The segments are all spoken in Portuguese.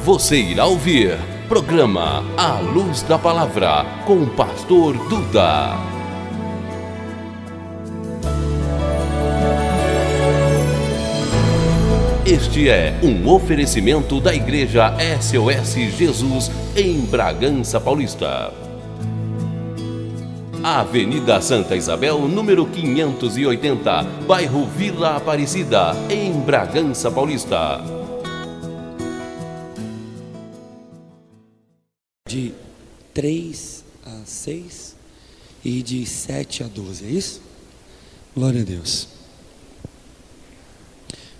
Você irá ouvir programa A Luz da Palavra com o Pastor Duda. Este é um oferecimento da Igreja SOS Jesus em Bragança Paulista. Avenida Santa Isabel, número 580, bairro Vila Aparecida, em Bragança Paulista. De 3 a 6 e de 7 a 12, é isso? Glória a Deus.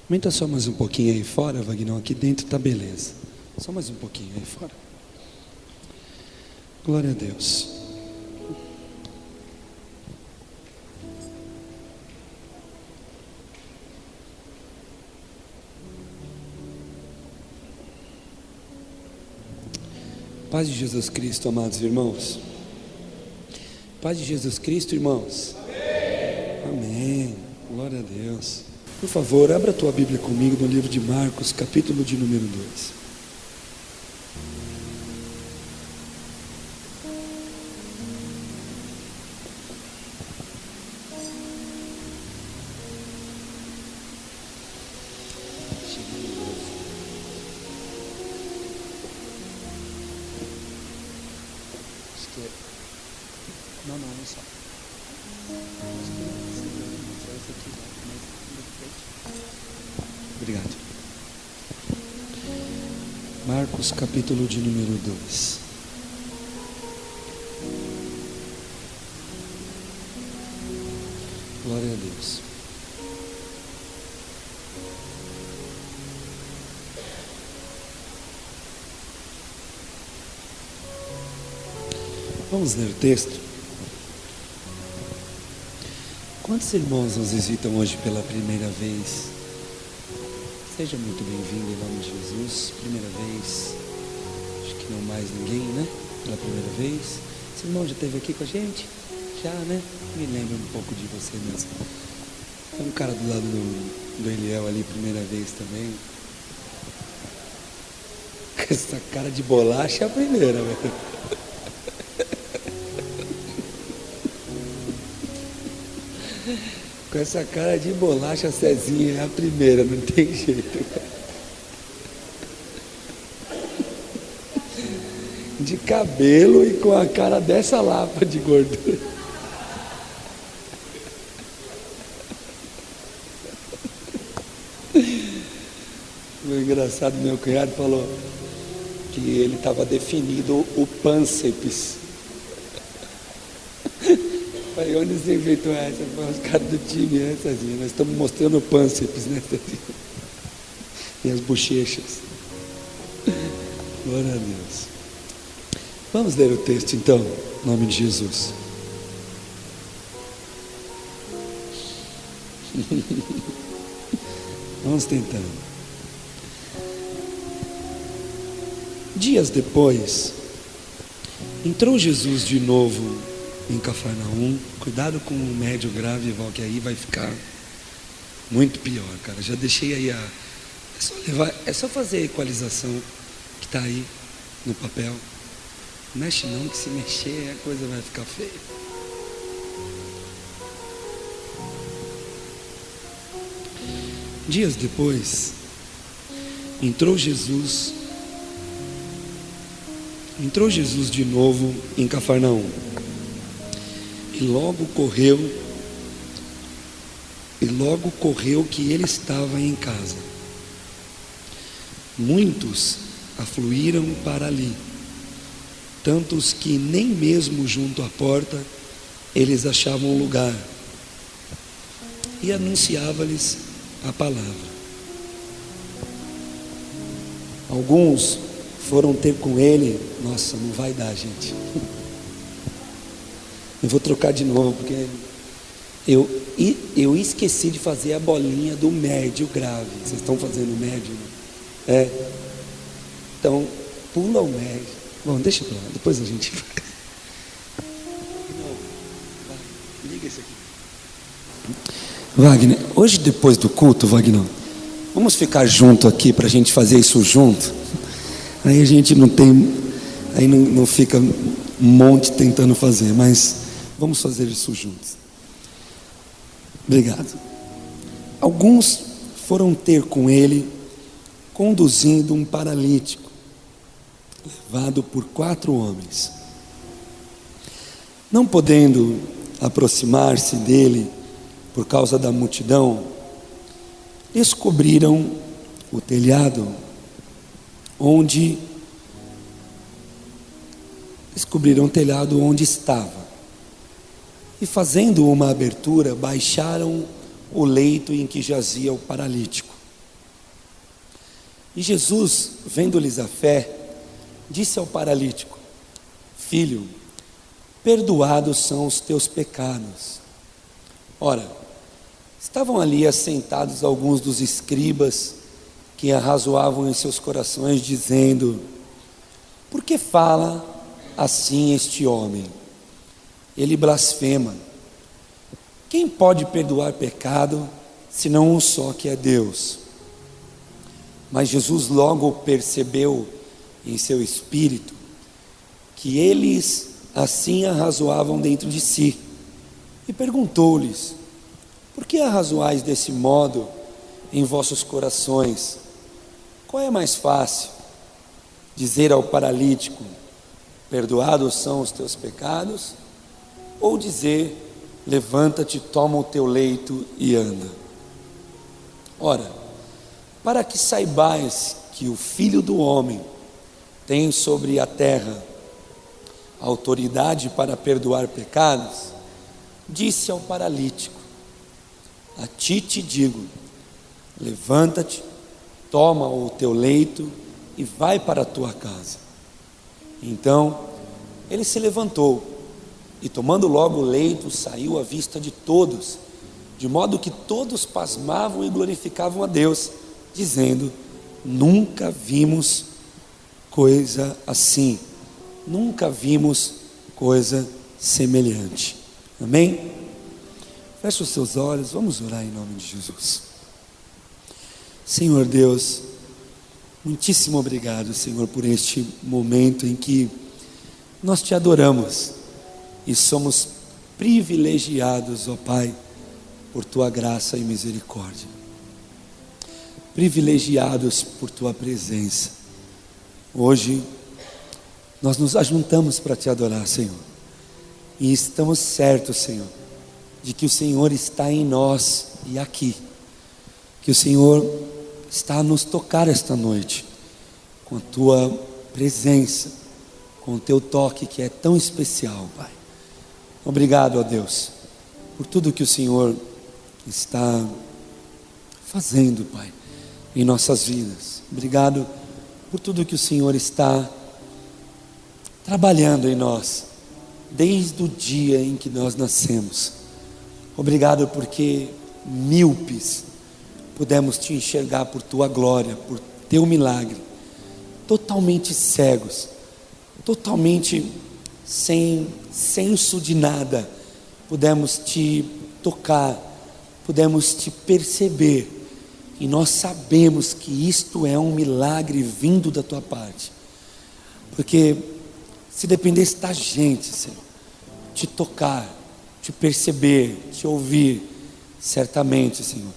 Aumenta só mais um pouquinho aí fora, Vagnão. Aqui dentro tá beleza. Só mais um pouquinho aí fora. Glória a Deus. Paz de Jesus Cristo, amados irmãos. Paz de Jesus Cristo, irmãos. Amém. Glória a Deus. Por favor, abra a tua Bíblia comigo no livro de Marcos, capítulo de número 2. Não, só. Obrigado. Marcos, capítulo de número 2. Glória a Deus. Vamos ler o texto. Quantos irmãos nos visitam hoje pela primeira vez? Seja muito bem-vindo em nome de Jesus. Primeira vez, acho que não mais ninguém, né? Pela primeira vez. Esse irmão já esteve aqui com a gente? Já, né? Me lembra um pouco de você mesmo. Tem um cara do lado do Eliel ali, primeira vez também. Essa cara de bolacha é a primeira, velho. Com essa cara de bolacha, Cezinha é a primeira, não tem jeito. De cabelo e com a cara dessa lapa de gordura. O engraçado, meu cunhado falou que ele estava definido o pânceps. Aí, onde você inventou essa? Os caras do time, né, Cezinha? Nós estamos mostrando o pânceps, né, Cezinha? E as bochechas. Glória a Deus. Vamos ler o texto, então, em nome de Jesus. Vamos tentando. Dias depois, entrou Jesus de novo em Cafarnaum. Cuidado com o médio grave, Val, que aí vai ficar muito pior, cara. Já deixei aí é só fazer a equalização que está aí no papel. Não mexe não, que se mexer a coisa vai ficar feia. Dias depois, entrou Jesus de novo em Cafarnaum. E logo correu que ele estava em casa. Muitos afluíram para ali, tantos que nem mesmo junto à porta eles achavam lugar. E anunciava-lhes a palavra. Alguns foram ter com ele. Nossa, não vai dar, gente. Eu vou trocar de novo, porque eu esqueci de fazer a bolinha do médio grave. Vocês estão fazendo o médio? É. Então, pula o médio. Bom, deixa pra lá, depois a gente vai. Liga esse aqui. Wagner, hoje depois do culto, Wagner, Vamos ficar junto aqui para a gente fazer isso junto. Aí a gente não tem, aí não fica um monte tentando fazer, mas vamos fazer isso juntos. Obrigado. Alguns foram ter com ele, conduzindo um paralítico, levado por 4 homens. Não podendo aproximar-se dele por causa da multidão, descobriram o telhado onde estava, e fazendo uma abertura, baixaram o leito em que jazia o paralítico. E Jesus, vendo-lhes a fé, disse ao paralítico: Filho, perdoados são os teus pecados. Ora, estavam ali assentados alguns dos escribas que arrazoavam em seus corações, dizendo: Por que fala assim este homem? Ele blasfema. Quem pode perdoar pecado, senão um só, que é Deus? Mas Jesus logo percebeu em seu espírito que eles assim arrazoavam dentro de si, e perguntou-lhes: Por que arrazoais desse modo em vossos corações? Qual é mais fácil? Dizer ao paralítico: Perdoados são os teus pecados? Ou dizer: Levanta-te, toma o teu leito e anda? Ora, para que saibais que o Filho do Homem tem sobre a terra autoridade para perdoar pecados, disse ao paralítico: A ti te digo, levanta-te, toma o teu leito e vai para a tua casa. Então ele se levantou e, tomando logo o leito, saiu à vista de todos, de modo que todos pasmavam e glorificavam a Deus, dizendo: Nunca vimos coisa assim, nunca vimos coisa semelhante. Amém? Feche os seus olhos, vamos orar em nome de Jesus. Senhor Deus, muitíssimo obrigado, Senhor, por este momento em que nós te adoramos e somos privilegiados, ó Pai, por tua graça e misericórdia, privilegiados por tua presença. Hoje nós nos ajuntamos para te adorar, Senhor, e estamos certos, Senhor, de que o Senhor está em nós e aqui, que o Senhor está a nos tocar esta noite, com a tua presença, com o teu toque que é tão especial, Pai. Obrigado, ó Deus, por tudo que o Senhor está fazendo, Pai, em nossas vidas. Obrigado por tudo que o Senhor está trabalhando em nós, desde o dia em que nós nascemos. Obrigado porque míopes pudemos te enxergar por tua glória, por teu milagre, totalmente cegos, totalmente sem senso de nada, pudemos te tocar, pudemos te perceber, e nós sabemos que isto é um milagre vindo da tua parte, porque se dependesse da gente, Senhor, te tocar, te perceber, te ouvir, certamente, Senhor,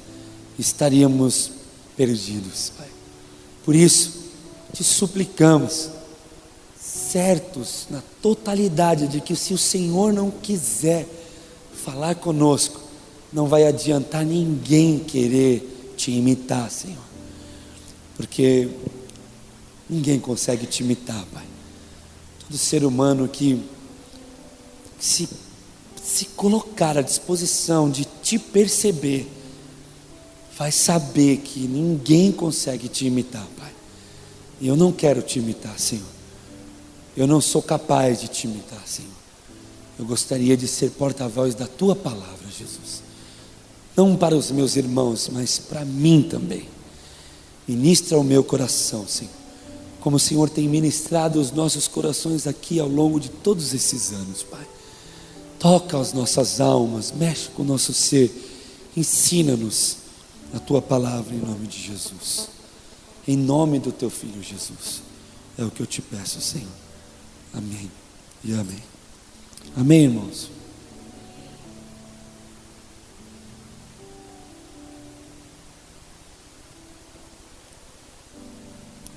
estaríamos perdidos, Pai. Por isso, te suplicamos, certos na totalidade de que se o Senhor não quiser falar conosco, não vai adiantar ninguém querer te imitar, Senhor, porque ninguém consegue te imitar, Pai. Todo ser humano que se colocar à disposição de te perceber, vai saber que ninguém consegue te imitar, Pai. E eu não quero te imitar, Senhor. Eu não sou capaz de te imitar, Senhor. Eu gostaria de ser porta-voz da tua palavra, Jesus. Não para os meus irmãos, mas para mim também. Ministra o meu coração, Senhor, como o Senhor tem ministrado os nossos corações aqui ao longo de todos esses anos, Pai. Toca as nossas almas, mexe com o nosso ser, ensina-nos na tua palavra, em nome de Jesus. Em nome do teu Filho Jesus. É o que eu te peço, Senhor. Amém e amém. Amém, irmãos?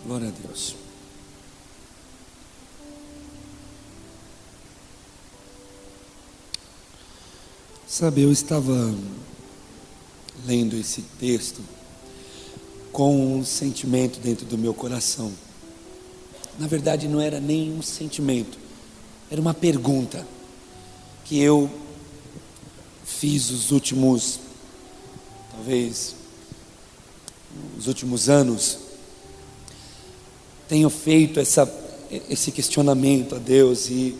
Glória a Deus. Sabe, eu estava lendo esse texto com um sentimento dentro do meu coração. Na verdade, não era nem um sentimento, era uma pergunta que eu fiz os últimos anos. Tenho feito esse questionamento a Deus e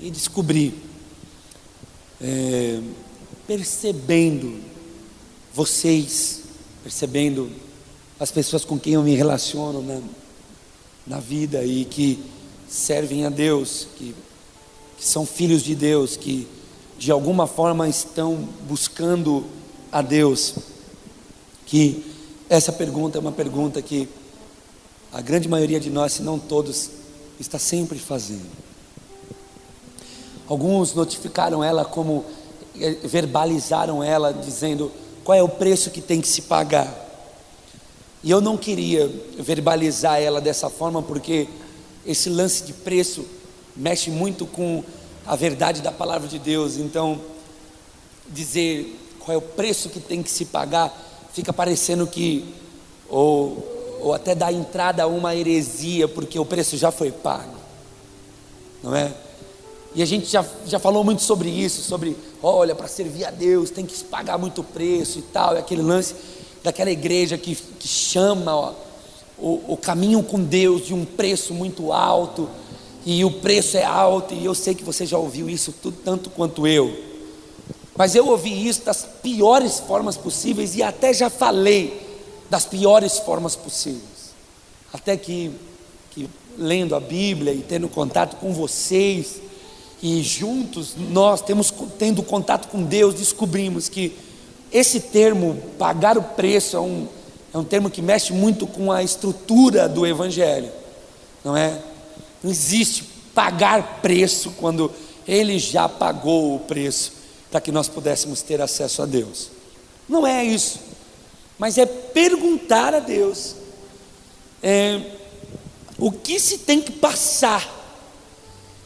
descobri, percebendo vocês, percebendo as pessoas com quem eu me relaciono na vida e que servem a Deus, que são filhos de Deus, que de alguma forma estão buscando a Deus, que essa pergunta é uma pergunta que a grande maioria de nós, se não todos, está sempre fazendo. Alguns notificaram ela como, verbalizaram ela, dizendo qual é o preço que tem que se pagar. E eu não queria verbalizar ela dessa forma, porque esse lance de preço mexe muito com a verdade da palavra de Deus. Então, dizer qual é o preço que tem que se pagar, fica parecendo que, ou até dar entrada a uma heresia, porque o preço já foi pago, não é? E a gente já falou muito sobre isso, sobre, olha, para servir a Deus tem que se pagar muito preço e tal, e aquele lance daquela igreja que chama o caminho com Deus de um preço muito alto, e o preço é alto, e eu sei que você já ouviu isso tudo, tanto quanto eu, mas eu ouvi isso das piores formas possíveis, e até já falei das piores formas possíveis, até que lendo a Bíblia e tendo contato com vocês, e juntos nós tendo contato com Deus, descobrimos que esse termo, pagar o preço, é um termo que mexe muito com a estrutura do Evangelho, não é? Não existe pagar preço quando Ele já pagou o preço para que nós pudéssemos ter acesso a Deus. Não é isso, mas é perguntar a Deus o que se tem que passar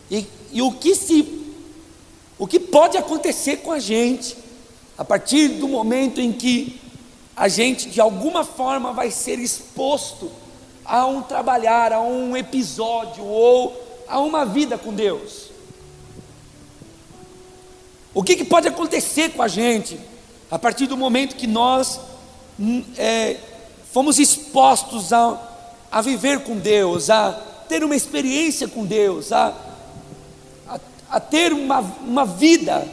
e o que pode acontecer com a gente a partir do momento em que a gente de alguma forma vai ser exposto a um trabalhar, a um episódio ou a uma vida com Deus. O que pode acontecer com a gente a partir do momento que nós fomos expostos a viver com Deus, a ter uma experiência com Deus, a ter uma vida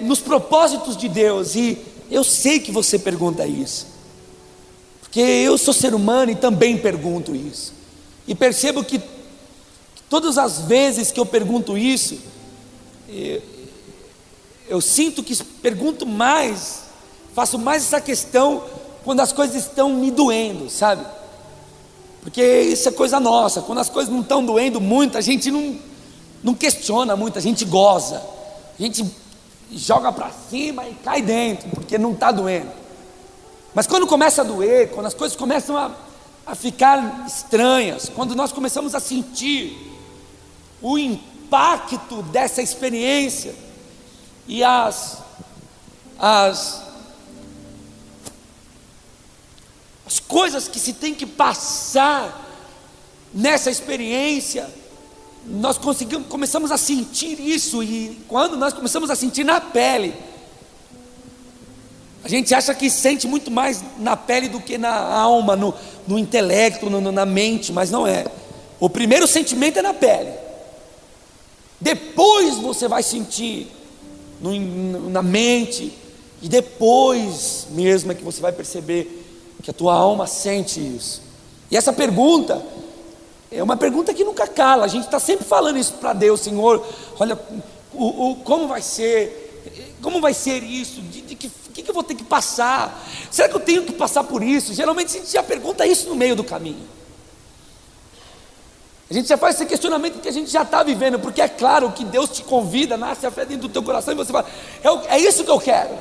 nos propósitos de Deus. E eu sei que você pergunta isso, porque eu sou ser humano e também pergunto isso, e percebo que todas as vezes que eu pergunto isso, eu sinto que pergunto mais, faço mais essa questão quando as coisas estão me doendo, sabe? Porque isso é coisa nossa. Quando as coisas não estão doendo muito, a gente não questiona muito, a gente goza, a gente joga para cima e cai dentro, porque não está doendo. Mas quando começa a doer, quando as coisas começam a ficar estranhas, quando nós começamos a sentir o impacto dessa experiência e as coisas que se tem que passar nessa experiência, nós começamos a sentir isso. E quando nós começamos a sentir na pele, a gente acha que sente muito mais na pele do que na alma, no intelecto, na mente, mas não é. O primeiro sentimento é na pele, depois você vai sentir na mente, e depois mesmo é que você vai perceber que a tua alma sente isso. E essa pergunta é uma pergunta que nunca cala. A gente está sempre falando isso para Deus: Senhor, olha, como vai ser isso? O que que eu vou ter que passar? Será que eu tenho que passar por isso? Geralmente a gente já pergunta isso no meio do caminho. A gente já faz esse questionamento que a gente já está vivendo, porque é claro que Deus te convida, nasce a fé dentro do teu coração e você fala, é isso que eu quero.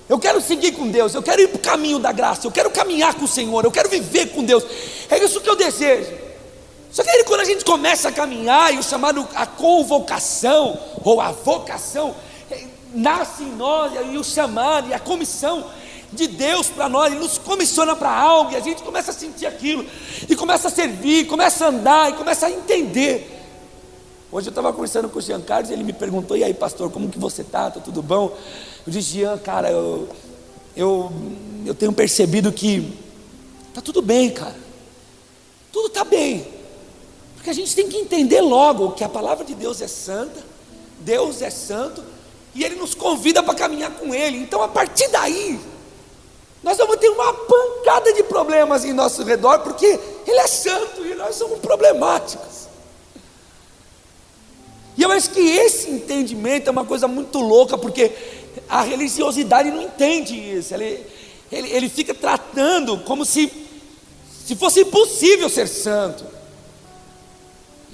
Eu quero seguir com Deus, eu quero ir para o caminho da graça, eu quero caminhar com o Senhor, eu quero viver com Deus. É isso que eu desejo. Só que aí quando a gente começa a caminhar, e o chamado, a convocação, ou a vocação, nasce em nós, e o chamado, e a comissão de Deus para nós, Ele nos comissiona para algo, e a gente começa a sentir aquilo, e começa a servir, começa a andar, e começa a entender. Hoje eu estava conversando com o Jean Carlos, e ele me perguntou, e aí pastor, como que você está? Está tudo bom? Eu disse, Jean, cara, eu tenho percebido que está tudo bem, cara, tudo está bem, porque a gente tem que entender logo que a palavra de Deus é santa, Deus é santo, e Ele nos convida para caminhar com Ele. Então a partir daí nós vamos ter uma pancada de problemas em nosso redor, porque Ele é santo e nós somos problemáticos. E eu acho que esse entendimento é uma coisa muito louca, porque a religiosidade não entende isso. Ele fica tratando como se fosse impossível ser santo.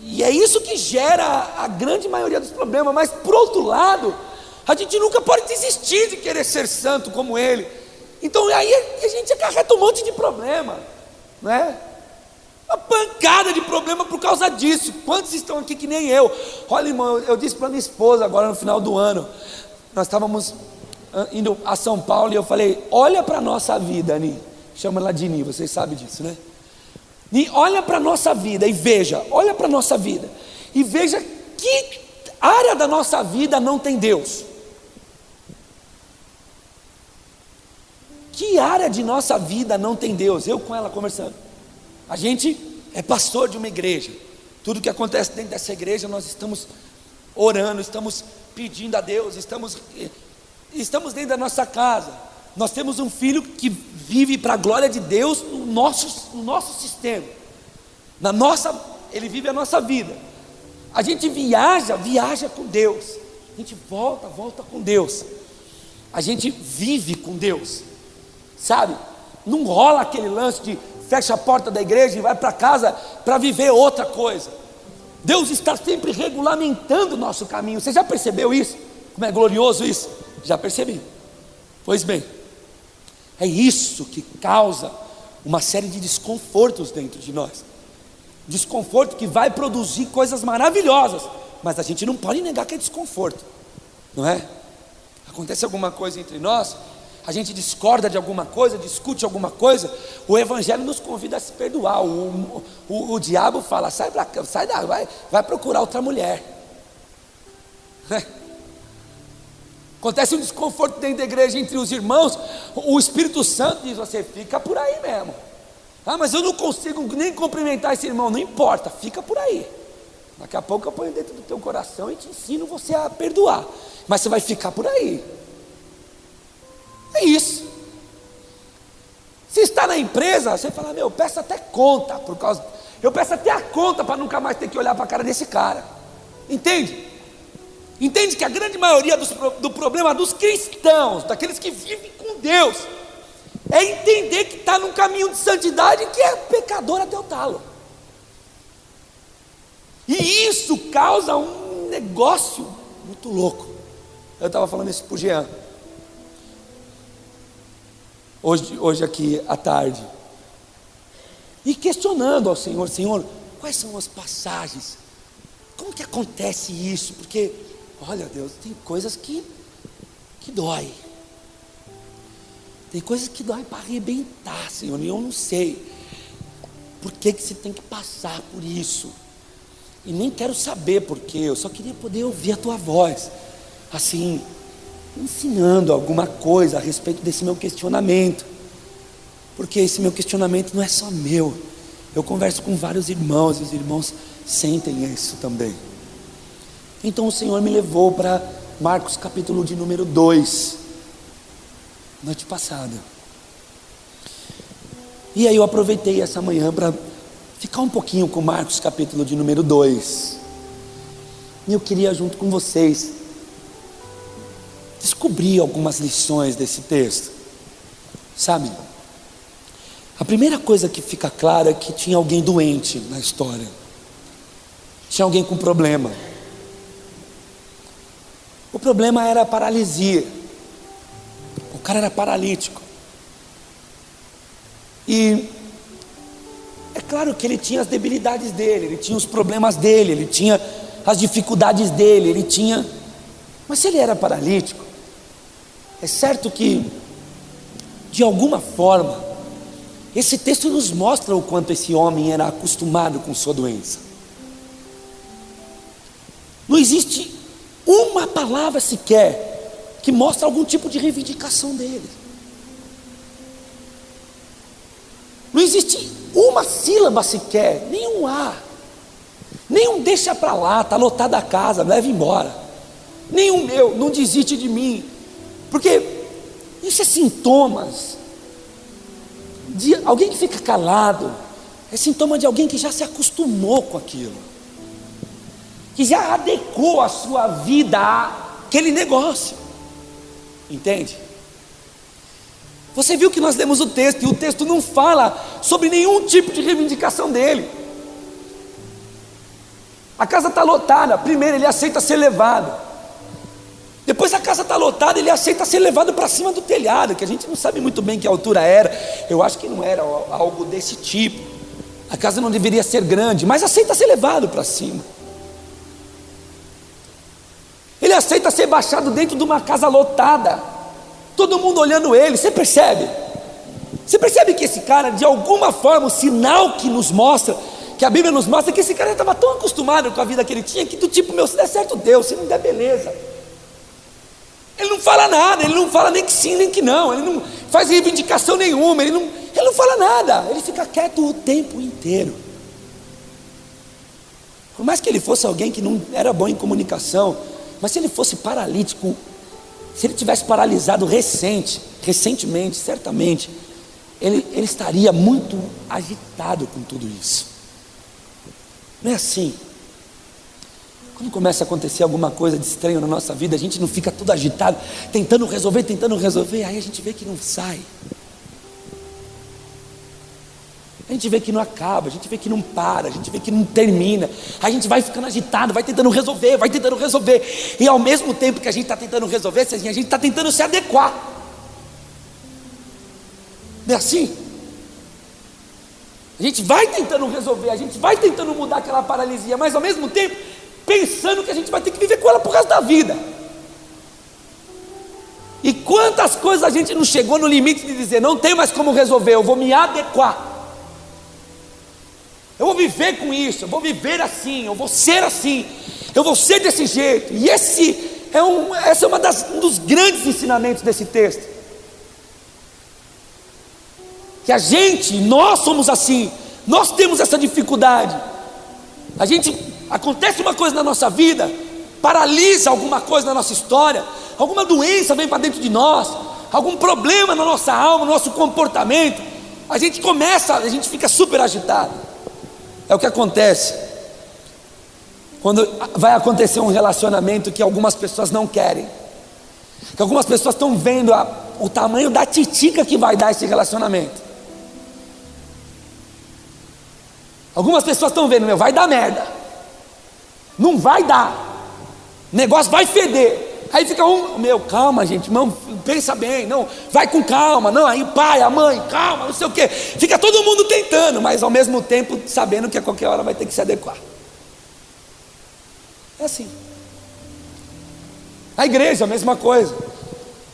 E é isso que gera a grande maioria dos problemas. Mas por outro lado, a gente nunca pode desistir de querer ser santo como Ele. Então aí a gente acarreta um monte de problema, não é? Uma pancada de problema por causa disso. Quantos estão aqui que nem eu? Olha, irmão, eu disse para minha esposa agora no final do ano, nós estávamos indo a São Paulo, e eu falei, olha para a nossa vida, Ani, chama ela de Ni, vocês sabem disso, né? Ni, olha para a nossa vida e veja, olha para a nossa vida, e veja que área da nossa vida não tem Deus. Que área de nossa vida não tem Deus? Eu com ela conversando. A gente é pastor de uma igreja. Tudo que acontece dentro dessa igreja, nós estamos orando, estamos pedindo a Deus, estamos dentro da nossa casa. Nós temos um filho que vive para a glória de Deus no nosso sistema. Ele vive a nossa vida. A gente viaja com Deus. A gente volta com Deus. A gente vive com Deus. Sabe, não rola aquele lance de fecha a porta da igreja e vai para casa para viver outra coisa. Deus está sempre regulamentando o nosso caminho. Você já percebeu isso? Como é glorioso isso? Já percebi. Pois bem, é isso que causa uma série de desconfortos dentro de nós. Desconforto que vai produzir coisas maravilhosas, mas a gente não pode negar que é desconforto, não é? Acontece alguma coisa entre nós, a gente discorda de alguma coisa, discute alguma coisa, o Evangelho nos convida a se perdoar. O diabo fala, sai daí, vai procurar outra mulher. Acontece um desconforto dentro da igreja entre os irmãos, o Espírito Santo diz, você fica por aí mesmo. Ah, mas eu não consigo nem cumprimentar esse irmão, não importa, fica por aí. Daqui a pouco eu ponho dentro do teu coração e te ensino você a perdoar, mas você vai ficar por aí. É isso. Se está na empresa, você fala, eu peço até conta, eu peço até a conta para nunca mais ter que olhar para a cara desse cara. Entende? Entende que a grande maioria do problema dos cristãos, daqueles que vivem com Deus, é entender que está num caminho de santidade que é pecador até o talo. E isso causa um negócio muito louco. Eu estava falando isso para o Jean hoje aqui à tarde, e questionando ao Senhor, Senhor, quais são as passagens, como que acontece isso? Porque, olha Deus, tem coisas que dói, tem coisas que dói para arrebentar, Senhor, e eu não sei por que você tem que passar por isso, e nem quero saber porquê, eu só queria poder ouvir a tua voz, assim, ensinando alguma coisa a respeito desse meu questionamento, porque esse meu questionamento não é só meu, eu converso com vários irmãos, e os irmãos sentem isso também. Então o Senhor me levou para Marcos capítulo de número 2, noite passada, e aí eu aproveitei essa manhã para ficar um pouquinho com Marcos capítulo de número 2, e eu queria junto com vocês descobri algumas lições desse texto, sabe? A primeira coisa que fica clara é que tinha alguém doente na história, tinha alguém com problema. O problema era a paralisia, o cara era paralítico, e é claro que ele tinha as debilidades dele, ele tinha os problemas dele, ele tinha as dificuldades dele, ele tinha... Mas se ele era paralítico, é certo que, de alguma forma, esse texto nos mostra o quanto esse homem era acostumado com sua doença. Não existe uma palavra sequer que mostre algum tipo de reivindicação dele. Não existe uma sílaba sequer, nenhum A, nenhum deixa para lá, está lotada a casa, leva embora. Nenhum meu, não desiste de mim, porque isso é sintomas de alguém que fica calado, é sintoma de alguém que já se acostumou com aquilo, que já adequou a sua vida àquele negócio, entende? Você viu que nós lemos o texto, e o texto não fala sobre nenhum tipo de reivindicação dele. A casa está lotada, primeiro ele aceita ser levado, depois a casa está lotada, ele aceita ser levado para cima do telhado, que a gente não sabe muito bem que altura era, eu acho que não era algo desse tipo, a casa não deveria ser grande, mas aceita ser levado para cima. Ele aceita ser baixado dentro de uma casa lotada, todo mundo olhando ele, você percebe? Você percebe que esse cara, de alguma forma, o sinal que nos mostra, que a Bíblia nos mostra, que esse cara estava tão acostumado com a vida que ele tinha, que do tipo, meu, se der certo Deus, se não der beleza. Ele não fala nada, ele não fala nem que sim, nem que não, ele não faz reivindicação nenhuma, ele não fala nada, ele fica quieto o tempo inteiro. Por mais que ele fosse alguém que não era bom em comunicação, mas se ele fosse paralítico, se ele tivesse paralisado recentemente, certamente, ele estaria muito agitado com tudo isso. Não é assim? Quando começa a acontecer alguma coisa de estranho na nossa vida, a gente não fica todo agitado, tentando resolver, aí a gente vê que não sai, a gente vê que não acaba, a gente vê que não para, a gente vê que não termina, a gente vai ficando agitado, vai tentando resolver, e ao mesmo tempo que a gente está tentando resolver, a gente está tentando se adequar. Não é assim? A gente vai tentando resolver, a gente vai tentando mudar aquela paralisia, mas ao mesmo tempo pensando que a gente vai ter que viver com ela pro resto da vida. E quantas coisas a gente não chegou no limite de dizer, não tem mais como resolver, eu vou me adequar, eu vou viver com isso, eu vou viver assim, eu vou ser assim, eu vou ser desse jeito. E esse é um dos grandes ensinamentos desse texto, que nós somos assim, nós temos essa dificuldade. Acontece uma coisa na nossa vida, paralisa alguma coisa na nossa história, alguma doença vem para dentro de nós, algum problema na nossa alma, no nosso comportamento, a gente fica super agitado. É o que acontece quando vai acontecer um relacionamento que algumas pessoas não querem, que algumas pessoas estão vendo o tamanho da titica que vai dar esse relacionamento. Algumas pessoas estão vendo, vai dar merda, não vai dar, o negócio vai feder. Aí fica calma gente, pensa bem, não, vai com calma, não, aí o pai, a mãe, calma, não sei o que, fica todo mundo tentando, mas ao mesmo tempo sabendo que a qualquer hora vai ter que se adequar. É assim. A igreja, a mesma coisa.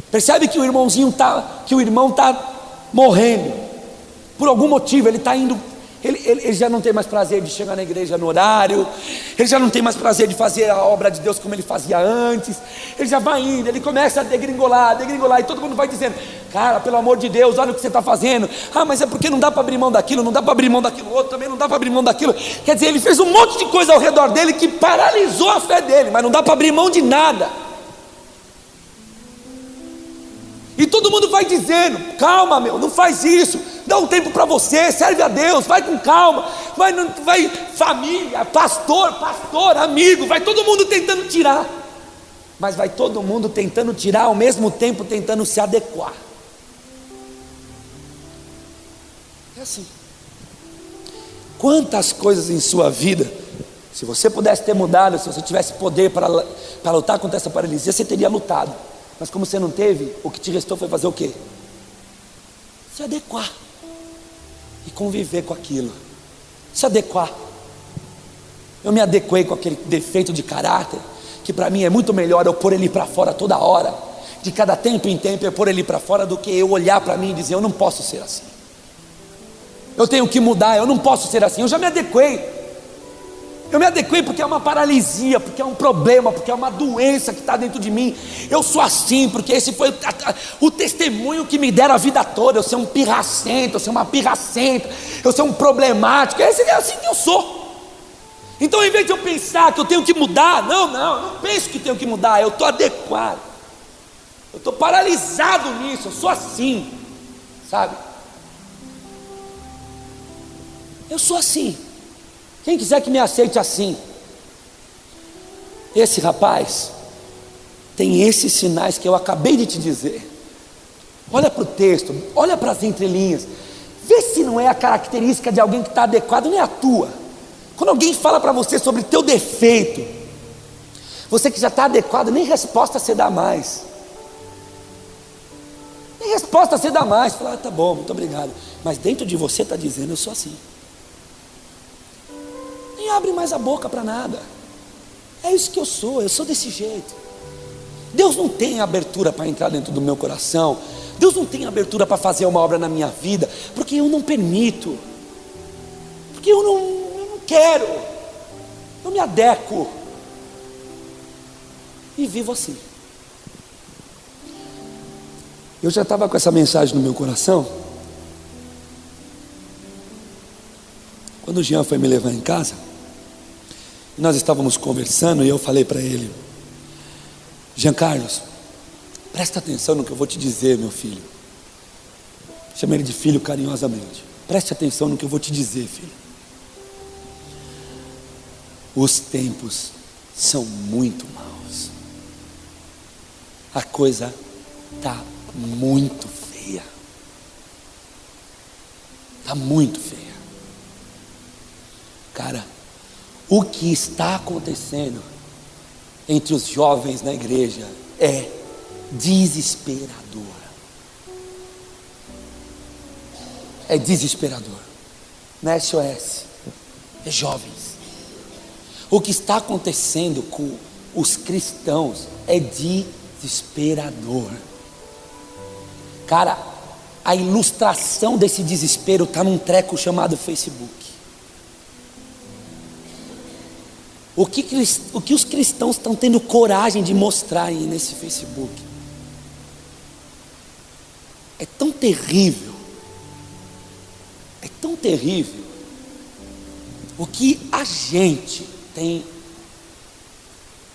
Percebe que o irmão está morrendo, por algum motivo, ele está indo. Ele já não tem mais prazer de chegar na igreja no horário, ele já não tem mais prazer de fazer a obra de Deus como ele fazia antes, ele já vai indo, ele começa a degringolar, e todo mundo vai dizendo, cara, pelo amor de Deus, olha o que você está fazendo, mas é porque não dá para abrir mão daquilo, não dá para abrir mão daquilo outro, também não dá para abrir mão daquilo, quer dizer, ele fez um monte de coisa ao redor dele que paralisou a fé dele, mas não dá para abrir mão de nada. E todo mundo vai dizendo, calma não faz isso, dá um tempo para você, serve a Deus, vai com calma, vai família, pastor, amigo, vai todo mundo tentando tirar. mas vai todo mundo tentando tirar, ao mesmo tempo tentando se adequar. É assim. Quantas coisas em sua vida, se você pudesse ter mudado, se você tivesse poder para lutar contra essa paralisia, você teria lutado. Mas como você não teve, o que te restou foi fazer o quê? Se adequar e conviver com aquilo. Se adequar. Eu me adequei com aquele defeito de caráter, que para mim é muito melhor eu pôr ele para fora toda hora, de cada tempo em tempo eu pôr ele para fora, do que eu olhar para mim e dizer: eu não posso ser assim, eu tenho que mudar, eu não posso ser assim. Eu já me adequei. Eu me adequei porque é uma paralisia, porque é um problema, porque é uma doença que está dentro de mim. Eu sou assim, porque esse foi o testemunho que me deram a vida toda. Eu sou um pirracento, eu sou uma pirracenta, eu sou um problemático. É assim que eu sou. Então, em vez de eu pensar que eu tenho que mudar, eu não penso que tenho que mudar, eu estou adequado, eu estou paralisado nisso, eu sou assim, sabe? Eu sou assim. Quem quiser que me aceite assim. Esse rapaz tem esses sinais que eu acabei de te dizer. Olha para o texto, olha para as entrelinhas, vê se não é a característica de alguém que está adequado, não é a tua. Quando alguém fala para você sobre teu defeito, você que já está adequado, nem resposta você dá mais. Nem resposta você dá mais. Fala: tá bom, muito obrigado. Mas dentro de você está dizendo: eu sou assim. Nem abre mais a boca para nada. É isso que eu sou desse jeito. Deus não tem abertura para entrar dentro do meu coração. Deus não tem abertura para fazer uma obra na minha vida, porque eu não permito, porque eu não quero, eu me adequo e vivo assim. Eu já estava com essa mensagem no meu coração quando o Jean foi me levar em casa. Nós estávamos conversando e eu falei para ele: Jean Carlos, presta atenção no que eu vou te dizer, meu filho. Chama ele de filho carinhosamente. Preste atenção no que eu vou te dizer, filho. Os tempos são muito maus. A coisa está muito feia. Está muito feia. Cara, o que está acontecendo entre os jovens na igreja é desesperador. É desesperador. Não é SOS, é jovens. O que está acontecendo com os cristãos é desesperador. Cara, a ilustração desse desespero está num treco chamado Facebook. O que os cristãos estão tendo coragem de mostrar aí nesse Facebook é tão terrível. É tão terrível. O que a gente tem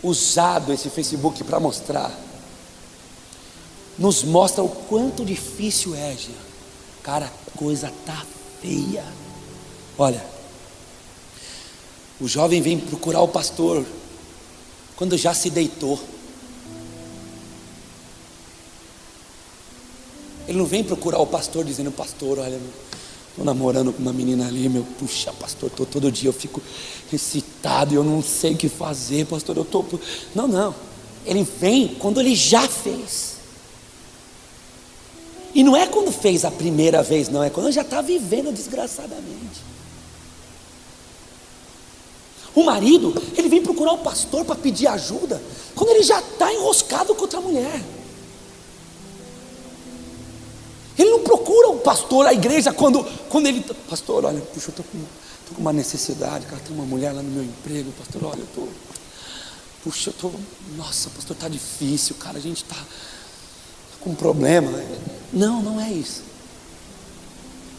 usado esse Facebook para mostrar, nos mostra o quanto difícil é, Jean. Cara, a coisa tá feia. Olha, o jovem vem procurar o pastor quando já se deitou. Ele não vem procurar o pastor dizendo: pastor, olha, estou namorando com uma menina ali, puxa, pastor, todo dia eu fico excitado e eu não sei o que fazer, pastor, eu estou... Não, ele vem quando ele já fez. E não é quando fez a primeira vez, não, é quando já está vivendo desgraçadamente. O marido, ele vem procurar o pastor para pedir ajuda quando ele já está enroscado com outra mulher. Ele não procura o pastor, a igreja, quando ele... Pastor, olha, puxa, eu estou com uma necessidade, cara, tem uma mulher lá no meu emprego, pastor, olha, nossa, pastor, está difícil, cara, a gente está com um problema. Não é isso.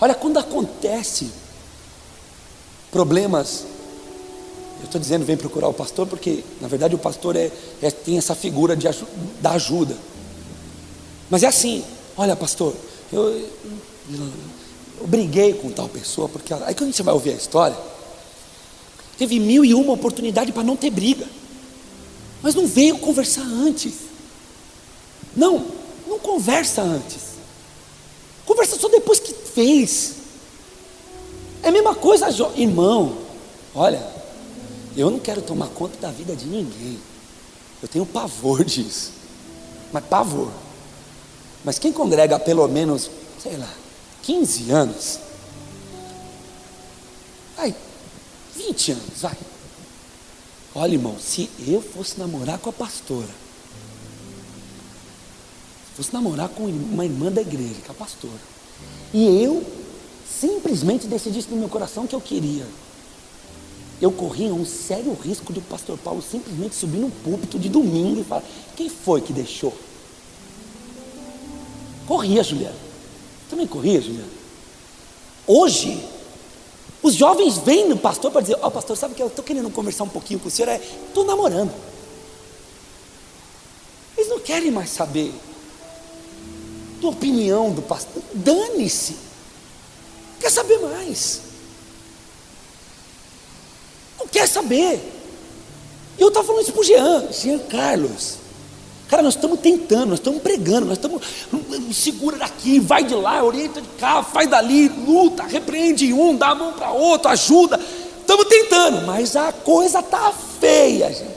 Olha, quando acontece problemas, eu estou dizendo vem procurar o pastor, porque na verdade o pastor tem essa figura da ajuda. Mas é assim: olha, pastor, eu briguei com tal pessoa, porque aí quando você vai ouvir a história, teve 1001 oportunidades para não ter briga. Mas não venham conversar antes. Não conversa antes. Conversa só depois que fez. É a mesma coisa, irmão. Olha, eu não quero tomar conta da vida de ninguém. Eu tenho pavor disso. Mas pavor. Mas quem congrega há pelo menos, 15 anos, 20 anos, vai. Olha, irmão, se eu fosse namorar com a pastora, fosse namorar com uma irmã da igreja, que é a pastora, e eu simplesmente decidisse no meu coração que eu queria, eu corria um sério risco do pastor Paulo simplesmente subir no púlpito de domingo e falar: quem foi que deixou? Corria, Juliana. Também corria, Juliana. Hoje, os jovens vêm no pastor para dizer: pastor, sabe que eu estou querendo conversar um pouquinho com o senhor, estou namorando. Eles não querem mais saber da opinião do pastor. Dane-se. Quer saber mais. Não quer saber. E eu estava falando isso para o Jean Carlos. Cara, nós estamos tentando, nós estamos pregando, nós estamos, segura daqui, vai de lá, orienta de cá, faz dali, luta, repreende um, dá a mão para outro, ajuda. Estamos tentando, mas a coisa está feia, gente.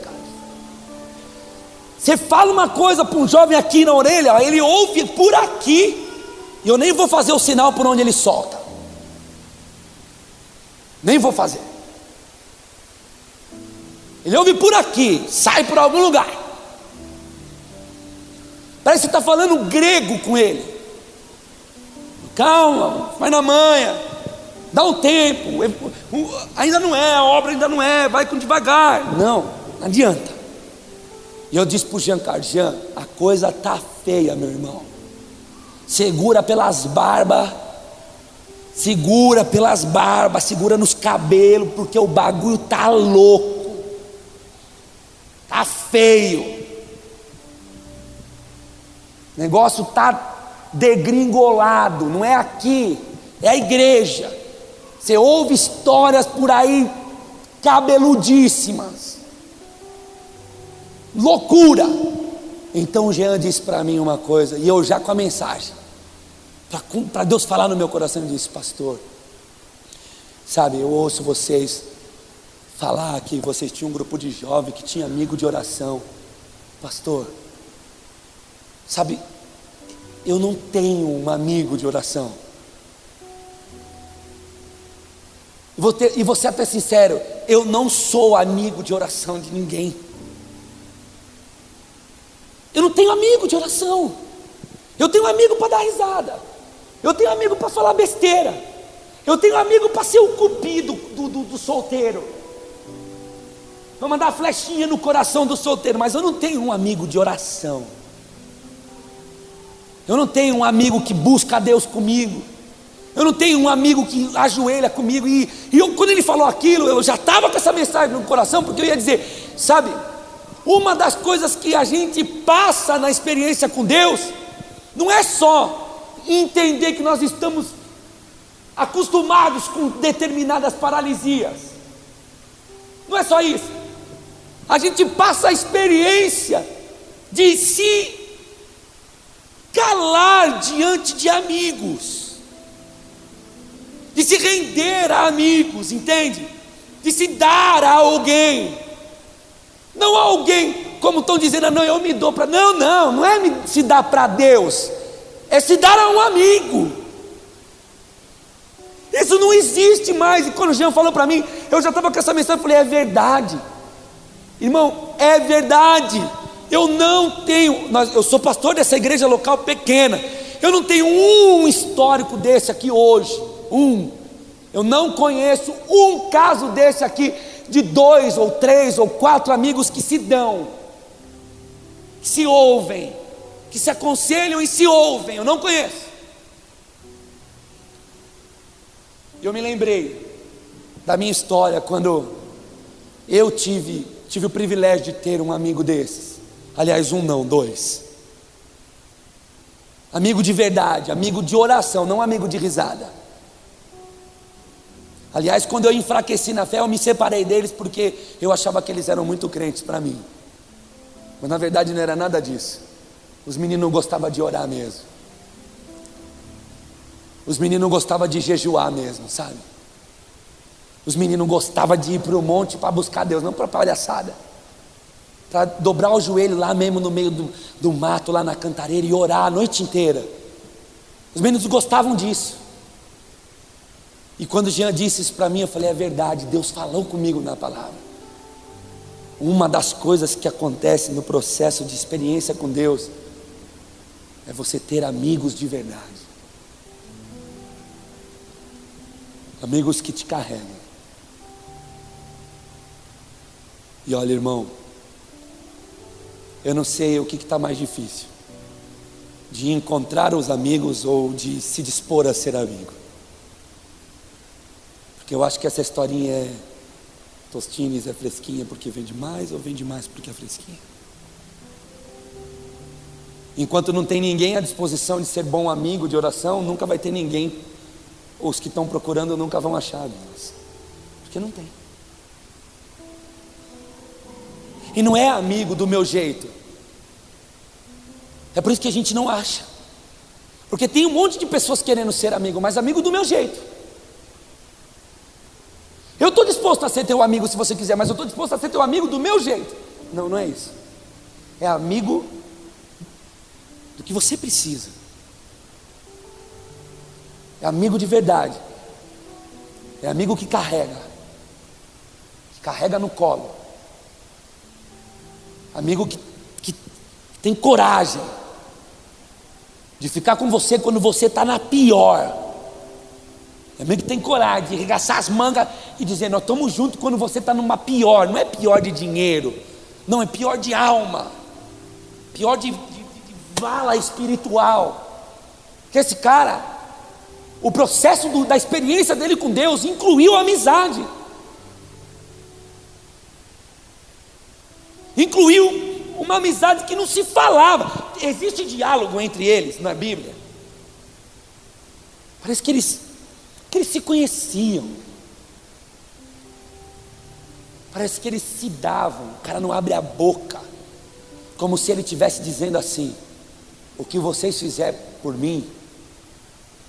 Você fala uma coisa para um jovem aqui na orelha, ele ouve por aqui, e eu nem vou fazer o sinal por onde ele solta. Nem vou fazer. Ele ouve por aqui, sai por algum lugar. Parece que você está falando grego com ele. Calma, vai na manha, dá um tempo, ainda não é, a obra ainda não é, vai com devagar. Não adianta. E eu disse para o Jean Carlos: Jean, a coisa está feia, meu irmão. Segura pelas barbas, segura nos cabelos, porque o bagulho está louco, está feio. O negócio está degringolado, não é aqui, é a igreja. Você ouve histórias por aí cabeludíssimas, loucura. Então o Jean disse para mim uma coisa, e eu já com a mensagem, para Deus falar no meu coração, ele disse: pastor, sabe, eu ouço vocês falar que vocês tinham um grupo de jovens que tinha amigo de oração. Pastor, sabe, eu não tenho um amigo de oração. E vou ser até sincero, eu não sou amigo de oração de ninguém. Eu não tenho amigo de oração. Eu tenho amigo para dar risada. Eu tenho amigo para falar besteira. Eu tenho amigo para ser o cupido do solteiro. Vou mandar flechinha no coração do solteiro, mas eu não tenho um amigo de oração. Eu não tenho um amigo que busca a Deus comigo. Eu não tenho um amigo que ajoelha comigo. E quando ele falou aquilo, eu já estava com essa mensagem no coração, porque eu ia dizer, sabe, uma das coisas que a gente passa na experiência com Deus, não é só entender que nós estamos acostumados com determinadas paralisias. Não é só isso. A gente passa a experiência de se calar diante de amigos, de se render a amigos, entende? De se dar a alguém, não a alguém, como estão dizendo, não, eu me dou para, não é se dar para Deus, é se dar a um amigo. Isso não existe mais. E quando o Jean falou para mim, eu já estava com essa mensagem, eu falei: é verdade, irmão, é verdade. Eu não tenho, eu sou pastor dessa igreja local pequena, eu não tenho um histórico desse aqui hoje, eu não conheço um caso desse aqui, de 2 ou 3 ou 4 amigos que se dão, que se ouvem, que se aconselham e se ouvem. Eu não conheço. Eu me lembrei da minha história quando eu tive o privilégio de ter um amigo desses. Aliás, um não, 2. Amigo de verdade, amigo de oração, não amigo de risada. Aliás, quando eu enfraqueci na fé, eu me separei deles porque eu achava que eles eram muito crentes para mim. Mas na verdade não era nada disso. Os meninos não gostavam de orar mesmo. Os meninos não gostavam de jejuar mesmo, sabe? Os meninos gostavam de ir para o monte para buscar Deus, não para palhaçada. Para dobrar o joelho lá mesmo no meio do mato, lá na cantareira, e orar a noite inteira. Os meninos gostavam disso. E quando o Jean disse isso para mim, eu falei, é verdade, Deus falou comigo na palavra. Uma das coisas que acontece no processo de experiência com Deus é você ter amigos de verdade. Amigos que te carregam. E olha, irmão, eu não sei o que está mais difícil, de encontrar os amigos ou de se dispor a ser amigo. Porque eu acho que essa historinha é Tostines, é fresquinha porque vende mais, ou vende mais porque é fresquinha. Enquanto não tem ninguém à disposição de ser bom amigo de oração, nunca vai ter ninguém. Os que estão procurando nunca vão achar, Deus, porque não tem. E não é amigo do meu jeito. É por isso que a gente não acha. Porque tem um monte de pessoas querendo ser amigo, mas amigo do meu jeito. Eu estou disposto a ser teu amigo se você quiser, mas eu estou disposto a ser teu amigo do meu jeito. Não, não é isso. É amigo do que você precisa. É amigo de verdade. É amigo que carrega no colo. Amigo que tem coragem de ficar com você quando você está na pior. É amigo que tem coragem de arregaçar as mangas e dizer, nós estamos juntos quando você está numa pior. Não é pior de dinheiro, não, é pior de alma, pior de vala espiritual. Que esse cara, o processo da experiência dele com Deus incluiu a amizade, incluiu uma amizade que não se falava. Existe diálogo entre eles na Bíblia. Parece que eles se conheciam. Parece que eles se davam. O cara não abre a boca, como se ele estivesse dizendo assim: o que vocês fizerem por mim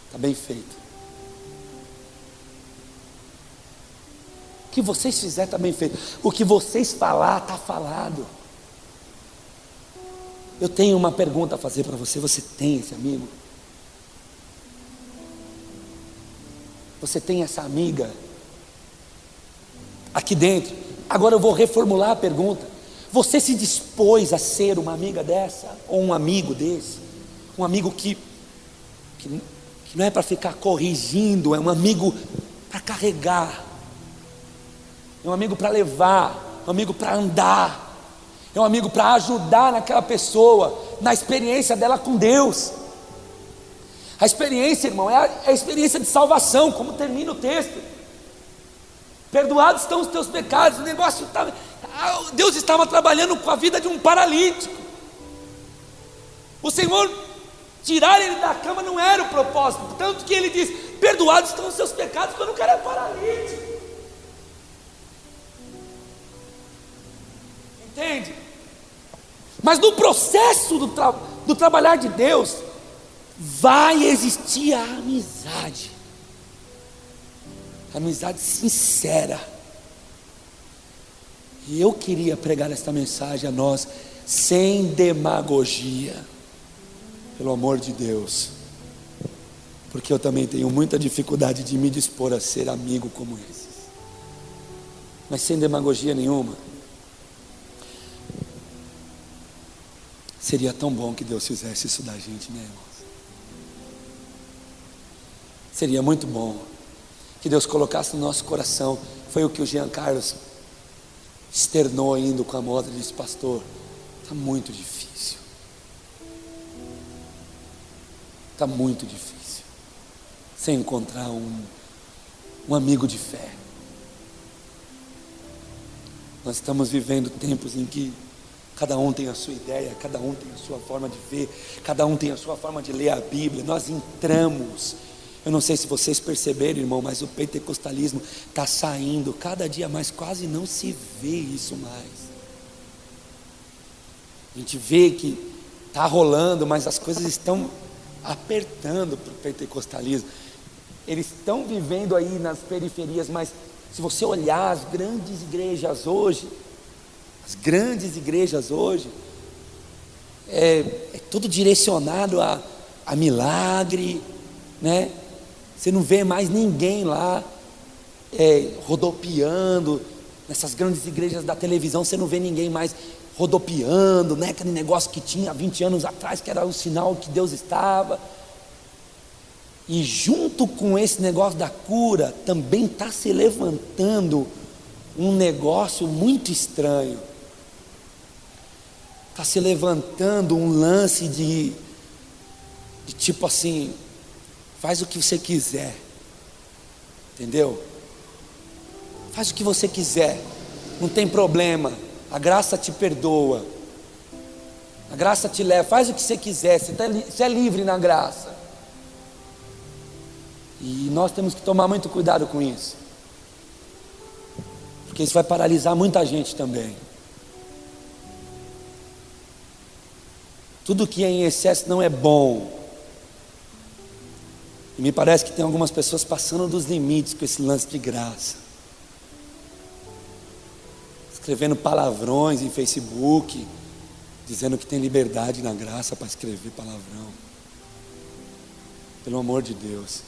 está bem feito. O que vocês fizerem está bem feito. O que vocês falar está falado. Eu tenho uma pergunta a fazer para você. Você tem esse amigo? Você tem essa amiga aqui dentro? Agora eu vou reformular a pergunta. Você se dispôs a ser uma amiga dessa? Ou um amigo desse? Um amigo que não é para ficar corrigindo, é um amigo para carregar, é um amigo para levar, é um amigo para andar, é um amigo para ajudar naquela pessoa, na experiência dela com Deus. A experiência, irmão, é a experiência de salvação, como termina o texto. Perdoados estão os teus pecados. O negócio estava, Deus estava trabalhando com a vida de um paralítico. O Senhor tirar ele da cama não era o propósito, tanto que ele diz: perdoados estão os seus pecados, quando o cara é paralítico. Entende? Mas no processo do trabalhar de Deus, vai existir a amizade sincera. E eu queria pregar esta mensagem a nós, sem demagogia, pelo amor de Deus, porque eu também tenho muita dificuldade de me dispor a ser amigo como esses, mas sem demagogia nenhuma. Seria tão bom que Deus fizesse isso da gente, né, irmãos? Seria muito bom que Deus colocasse no nosso coração. Foi o que o Jean Carlos externou indo com a moto. Ele disse: pastor, está muito difícil. Está muito difícil sem encontrar um amigo de fé. Nós estamos vivendo tempos em que cada um tem a sua ideia, cada um tem a sua forma de ver, cada um tem a sua forma de ler a Bíblia. Nós entramos, eu não sei se vocês perceberam, irmão, mas o pentecostalismo está saindo cada dia mais, quase não se vê isso mais. A gente vê que está rolando, mas as coisas estão apertando para o pentecostalismo. Eles estão vivendo aí nas periferias, mas se você olhar as grandes igrejas hoje, é tudo direcionado a milagre, né? Você não vê mais ninguém lá rodopiando. Nessas grandes igrejas da televisão você não vê ninguém mais rodopiando, né? Aquele negócio que tinha 20 anos atrás, que era o sinal que Deus estava. E junto com esse negócio da cura, também está se levantando um negócio muito estranho. Está se levantando um lance de tipo assim, faz o que você quiser, entendeu? Faz o que você quiser, não tem problema, a graça te perdoa, a graça te leva, faz o que você quiser, você é livre na graça. E nós temos que tomar muito cuidado com isso, porque isso vai paralisar muita gente também. Tudo que é em excesso não é bom. E me parece que tem algumas pessoas passando dos limites com esse lance de graça, escrevendo palavrões em Facebook, dizendo que tem liberdade na graça para escrever palavrão. Pelo amor de Deus,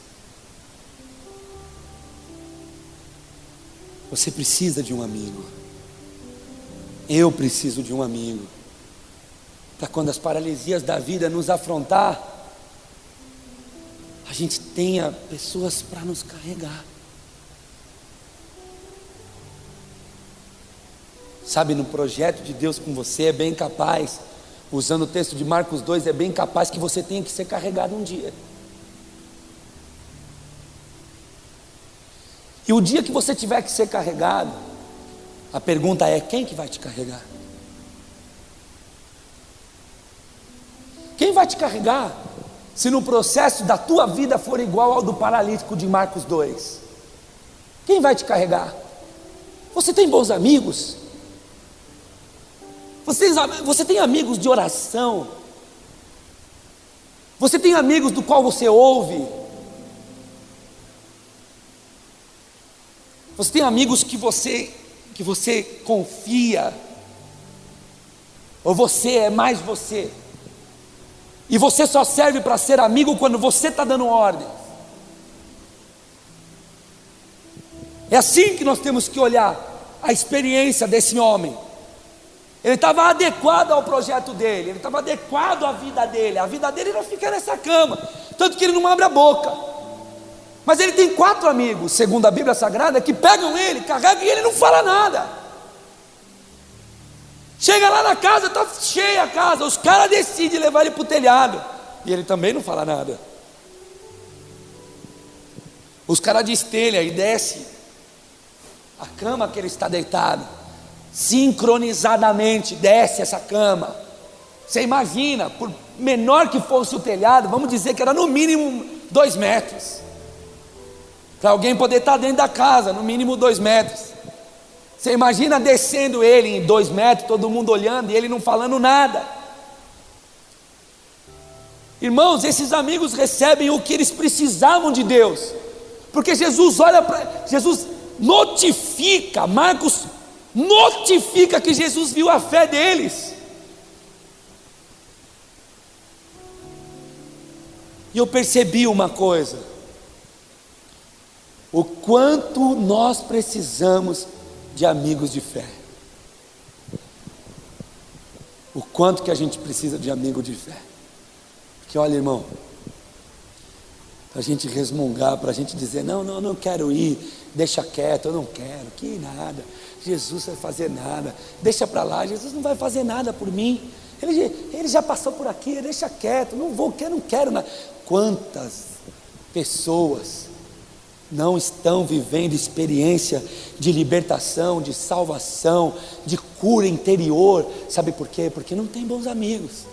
você precisa de um amigo. Eu preciso de um amigo, para quando as paralisias da vida nos afrontar, a gente tenha pessoas para nos carregar. Sabe, no projeto de Deus com você é bem capaz, usando o texto de Marcos 2, é bem capaz que você tenha que ser carregado um dia. E o dia que você tiver que ser carregado, a pergunta é: quem que vai te carregar? Quem vai te carregar? Se no processo da tua vida for igual ao do paralítico de Marcos 2, quem vai te carregar? Você tem bons amigos? Você tem amigos de oração? Você tem amigos do qual você ouve? Você tem amigos que você confia? Ou você é mais você? E você só serve para ser amigo quando você está dando ordem? É assim que nós temos que olhar a experiência desse homem. Ele estava adequado ao projeto dele, ele estava adequado à vida dele. A vida dele não fica nessa cama, tanto que ele não abre a boca. Mas ele tem 4 amigos, segundo a Bíblia Sagrada, que pegam ele, carregam e ele não fala nada. Chega lá na casa, está cheia a casa, os caras decidem levar ele para o telhado, e ele também não fala nada. Os caras destelham e desce a cama que ele está deitado, sincronizadamente desce essa cama. Você imagina, por menor que fosse o telhado, vamos dizer que era no mínimo 2 metros, para alguém poder estar dentro da casa, no mínimo 2 metros. Você imagina descendo ele em 2 metros, todo mundo olhando e ele não falando nada. Irmãos, esses amigos recebem o que eles precisavam de Deus, porque Jesus notifica, Marcos notifica que Jesus viu a fé deles. E eu percebi uma coisa: o quanto nós precisamos de amigos de fé. O quanto que a gente precisa de amigo de fé. Porque olha, irmão, para a gente resmungar, para a gente dizer, não quero ir, deixa quieto, eu não quero, que nada, Jesus vai fazer nada, deixa para lá, Jesus não vai fazer nada por mim, ele já passou por aqui, deixa quieto, não quero nada. Quantas pessoas não estão vivendo experiência de libertação, de salvação, de cura interior? Sabe por quê? Porque não tem bons amigos,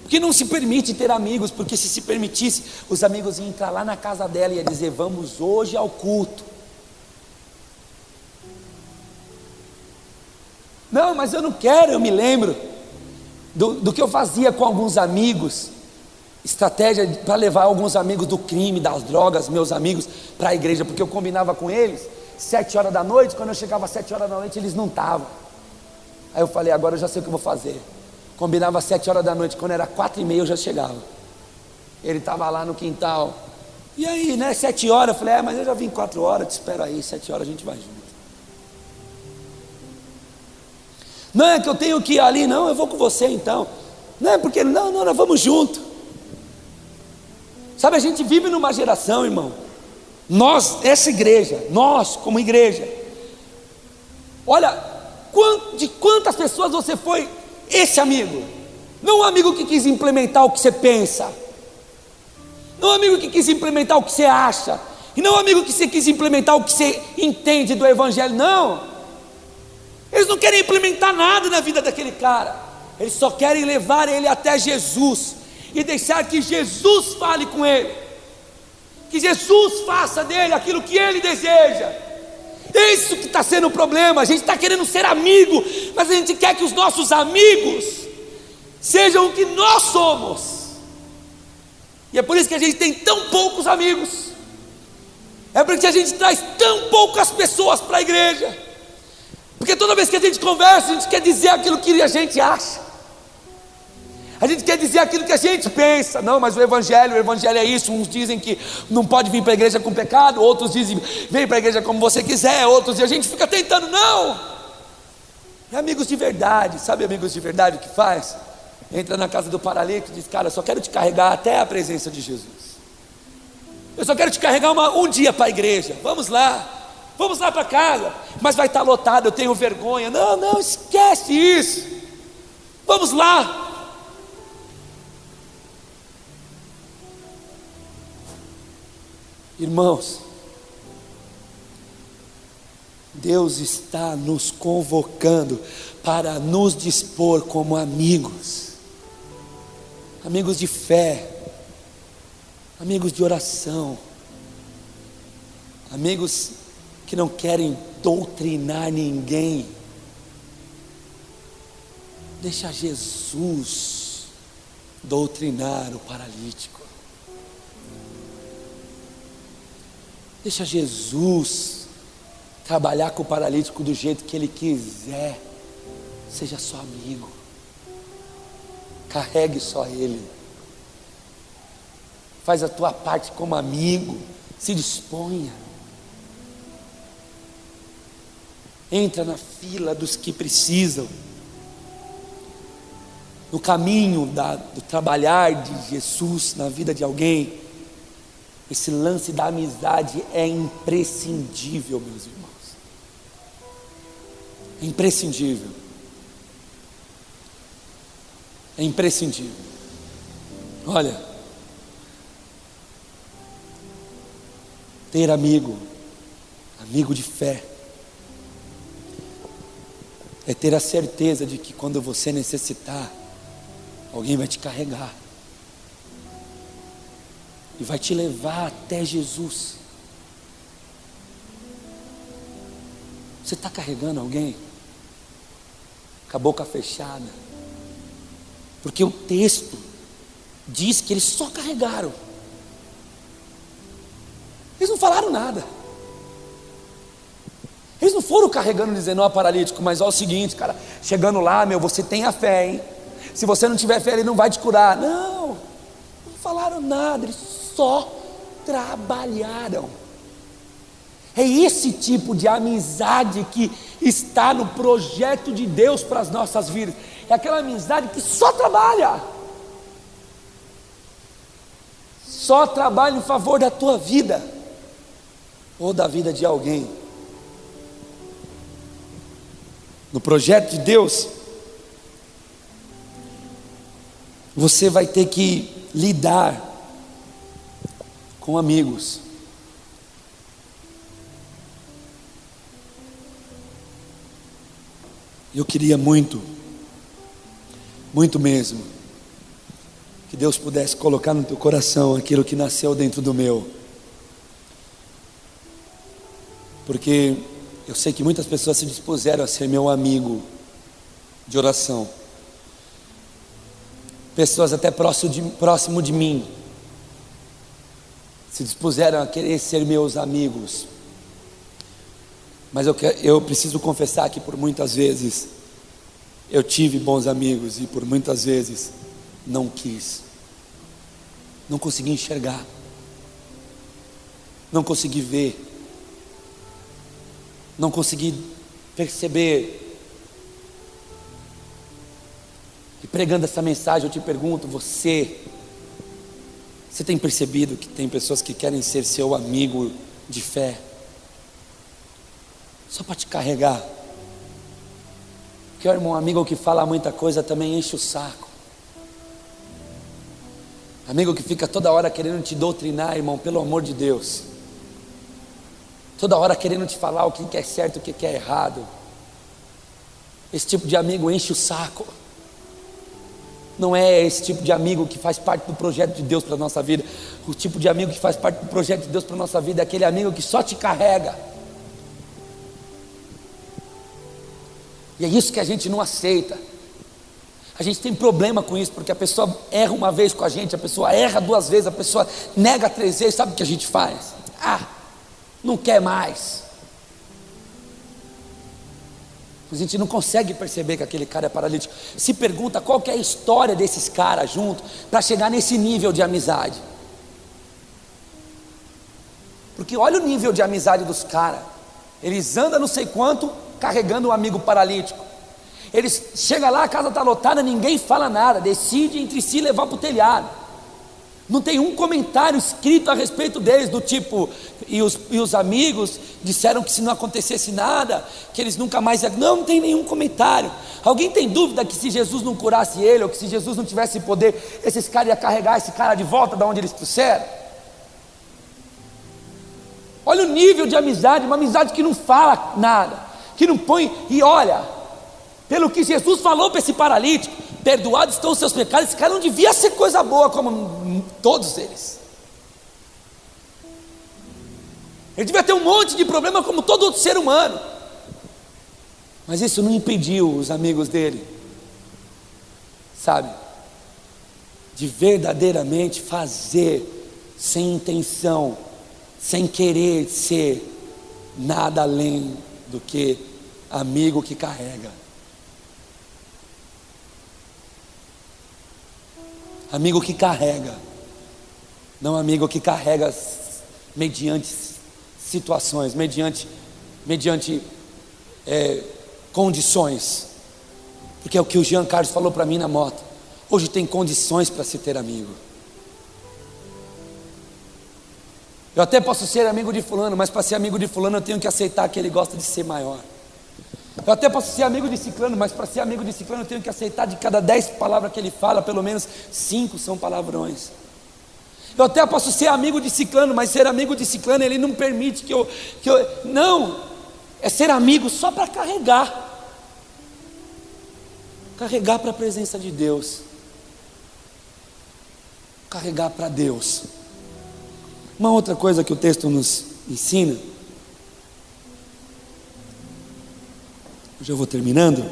porque não se permite ter amigos, porque se permitisse, os amigos iam entrar lá na casa dela e ia dizer, vamos hoje ao culto. Não, mas eu não quero, eu me lembro do que eu fazia com alguns amigos, estratégia para levar alguns amigos do crime, das drogas, meus amigos, para a igreja, porque eu combinava com eles, 7 horas da noite, quando eu chegava às 7 horas da noite, eles não estavam. Aí eu falei, agora eu já sei o que eu vou fazer. Combinava às 7 horas da noite, quando era 4h30 eu já chegava. Ele estava lá no quintal. E aí, né, 7 horas, eu falei, mas eu já vim 4 horas, te espero aí, 7 horas a gente vai junto. Não é que eu tenho que ir ali, não, eu vou com você então. Não é porque, não, nós vamos junto. Sabe, a gente vive numa geração, irmão, nós, essa igreja, nós como igreja, olha, de quantas pessoas você foi esse amigo? Não um amigo que quis implementar o que você pensa, não um amigo que quis implementar o que você acha, e não um amigo que você quis implementar o que você entende do evangelho, não. Eles não querem implementar nada na vida daquele cara, eles só querem levar ele até Jesus, e deixar que Jesus fale com ele, que Jesus faça dele aquilo que ele deseja. Isso que está sendo o problema. A gente está querendo ser amigo, mas a gente quer que os nossos amigos sejam o que nós somos, e é por isso que a gente tem tão poucos amigos, é porque a gente traz tão poucas pessoas para a igreja, porque toda vez que a gente conversa, a gente quer dizer aquilo que a gente acha, a gente quer dizer aquilo que a gente pensa. Não, mas o evangelho é isso. Uns dizem que não pode vir para a igreja com pecado, outros dizem, vem para a igreja como você quiser, outros, e a gente fica tentando, não. É amigos de verdade, sabe amigos de verdade o que faz? Entra na casa do paralítico e diz, cara, eu só quero te carregar até a presença de Jesus, eu só quero te carregar um dia para a igreja, vamos lá para casa, mas vai estar lotado, eu tenho vergonha. Não, esquece isso, vamos lá. Irmãos, Deus está nos convocando para nos dispor como amigos, amigos de fé, amigos de oração, amigos que não querem doutrinar ninguém. Deixa Jesus doutrinar o paralítico, deixa Jesus trabalhar com o paralítico do jeito que ele quiser. Seja só amigo, carregue só ele, faz a tua parte como amigo, se disponha, entra na fila dos que precisam, no caminho do trabalhar de Jesus na vida de alguém. Esse lance da amizade é imprescindível, meus irmãos, é imprescindível, é imprescindível. Olha, ter amigo de fé, é ter a certeza de que quando você necessitar, alguém vai te carregar e vai te levar até Jesus. Você está carregando alguém com a boca fechada, porque o texto diz que eles só carregaram, eles não falaram nada, eles não foram carregando dizendo, ó paralítico, mas ó o seguinte, cara, chegando lá, você tenha fé, hein? Se você não tiver fé, ele não vai te curar. Não falaram nada, eles só trabalharam. É esse tipo de amizade que está no projeto de Deus para as nossas vidas. É aquela amizade que só trabalha em favor da tua vida ou da vida de alguém. No projeto de Deus, você vai ter que lidar com amigos. Eu queria muito mesmo, que Deus pudesse colocar no teu coração aquilo que nasceu dentro do meu, porque eu sei que muitas pessoas se dispuseram a ser meu amigo de oração, Pessoas até próximo de mim se dispuseram a querer ser meus amigos. Mas eu preciso confessar que por muitas vezes eu tive bons amigos e por muitas vezes não quis. Não consegui enxergar. Não consegui ver. Não consegui perceber. E pregando essa mensagem eu te pergunto, você tem percebido que tem pessoas que querem ser seu amigo de fé só para te carregar? Porque, irmão, amigo que fala muita coisa também enche o saco. Amigo que fica toda hora querendo te doutrinar, irmão, pelo amor de Deus. Toda hora querendo te falar o que é certo, o que é errado. Esse tipo de amigo enche o saco. Não é esse tipo de amigo que faz parte do projeto de Deus para a nossa vida. O tipo de amigo que faz parte do projeto de Deus para a nossa vida é aquele amigo que só te carrega. E é isso que a gente não aceita. A gente tem problema com isso, porque a pessoa erra uma vez com a gente, a pessoa erra 2 vezes, a pessoa nega 3 vezes. Sabe o que a gente faz? Não quer mais. A gente não consegue perceber que aquele cara é paralítico. Se pergunta qual que é a história desses caras juntos para chegar nesse nível de amizade. Porque olha o nível de amizade dos caras. Eles andam não sei quanto carregando um amigo paralítico. Eles chegam lá, a casa está lotada, ninguém fala nada, decide entre si levar para o telhado. Não tem um comentário escrito a respeito deles, do tipo, e os amigos disseram que se não acontecesse nada, que eles nunca mais iam. Não tem nenhum comentário. Alguém tem dúvida que se Jesus não curasse ele, ou que se Jesus não tivesse poder, esses caras iam carregar esse cara de volta de onde eles trouxeram? Olha o nível de amizade, uma amizade que não fala nada, que não põe, e olha, pelo que Jesus falou para esse paralítico, perdoados estão os seus pecados. Esse cara não devia ser coisa boa como todos eles. Ele devia ter um monte de problema como todo outro ser humano. Mas isso não impediu os amigos dele, sabe, de verdadeiramente fazer sem intenção, sem querer ser nada além do que amigo que carrega. Amigo que carrega, não amigo que carrega mediante situações, mediante condições. Porque é o que o Jean Carlos falou para mim na moto. Hoje tem condições para se ter amigo. Eu até posso ser amigo de fulano, mas para ser amigo de fulano eu tenho que aceitar que ele gosta de ser maior. Eu até posso ser amigo de ciclano, mas para ser amigo de ciclano eu tenho que aceitar de cada 10 palavras que ele fala, pelo menos 5 são palavrões. Eu até posso ser amigo de ciclano, mas ser amigo de ciclano ele não permite que eu não, é ser amigo só para carregar para a presença de Deus, carregar para Deus. Uma outra coisa que o texto nos ensina, eu já vou terminando,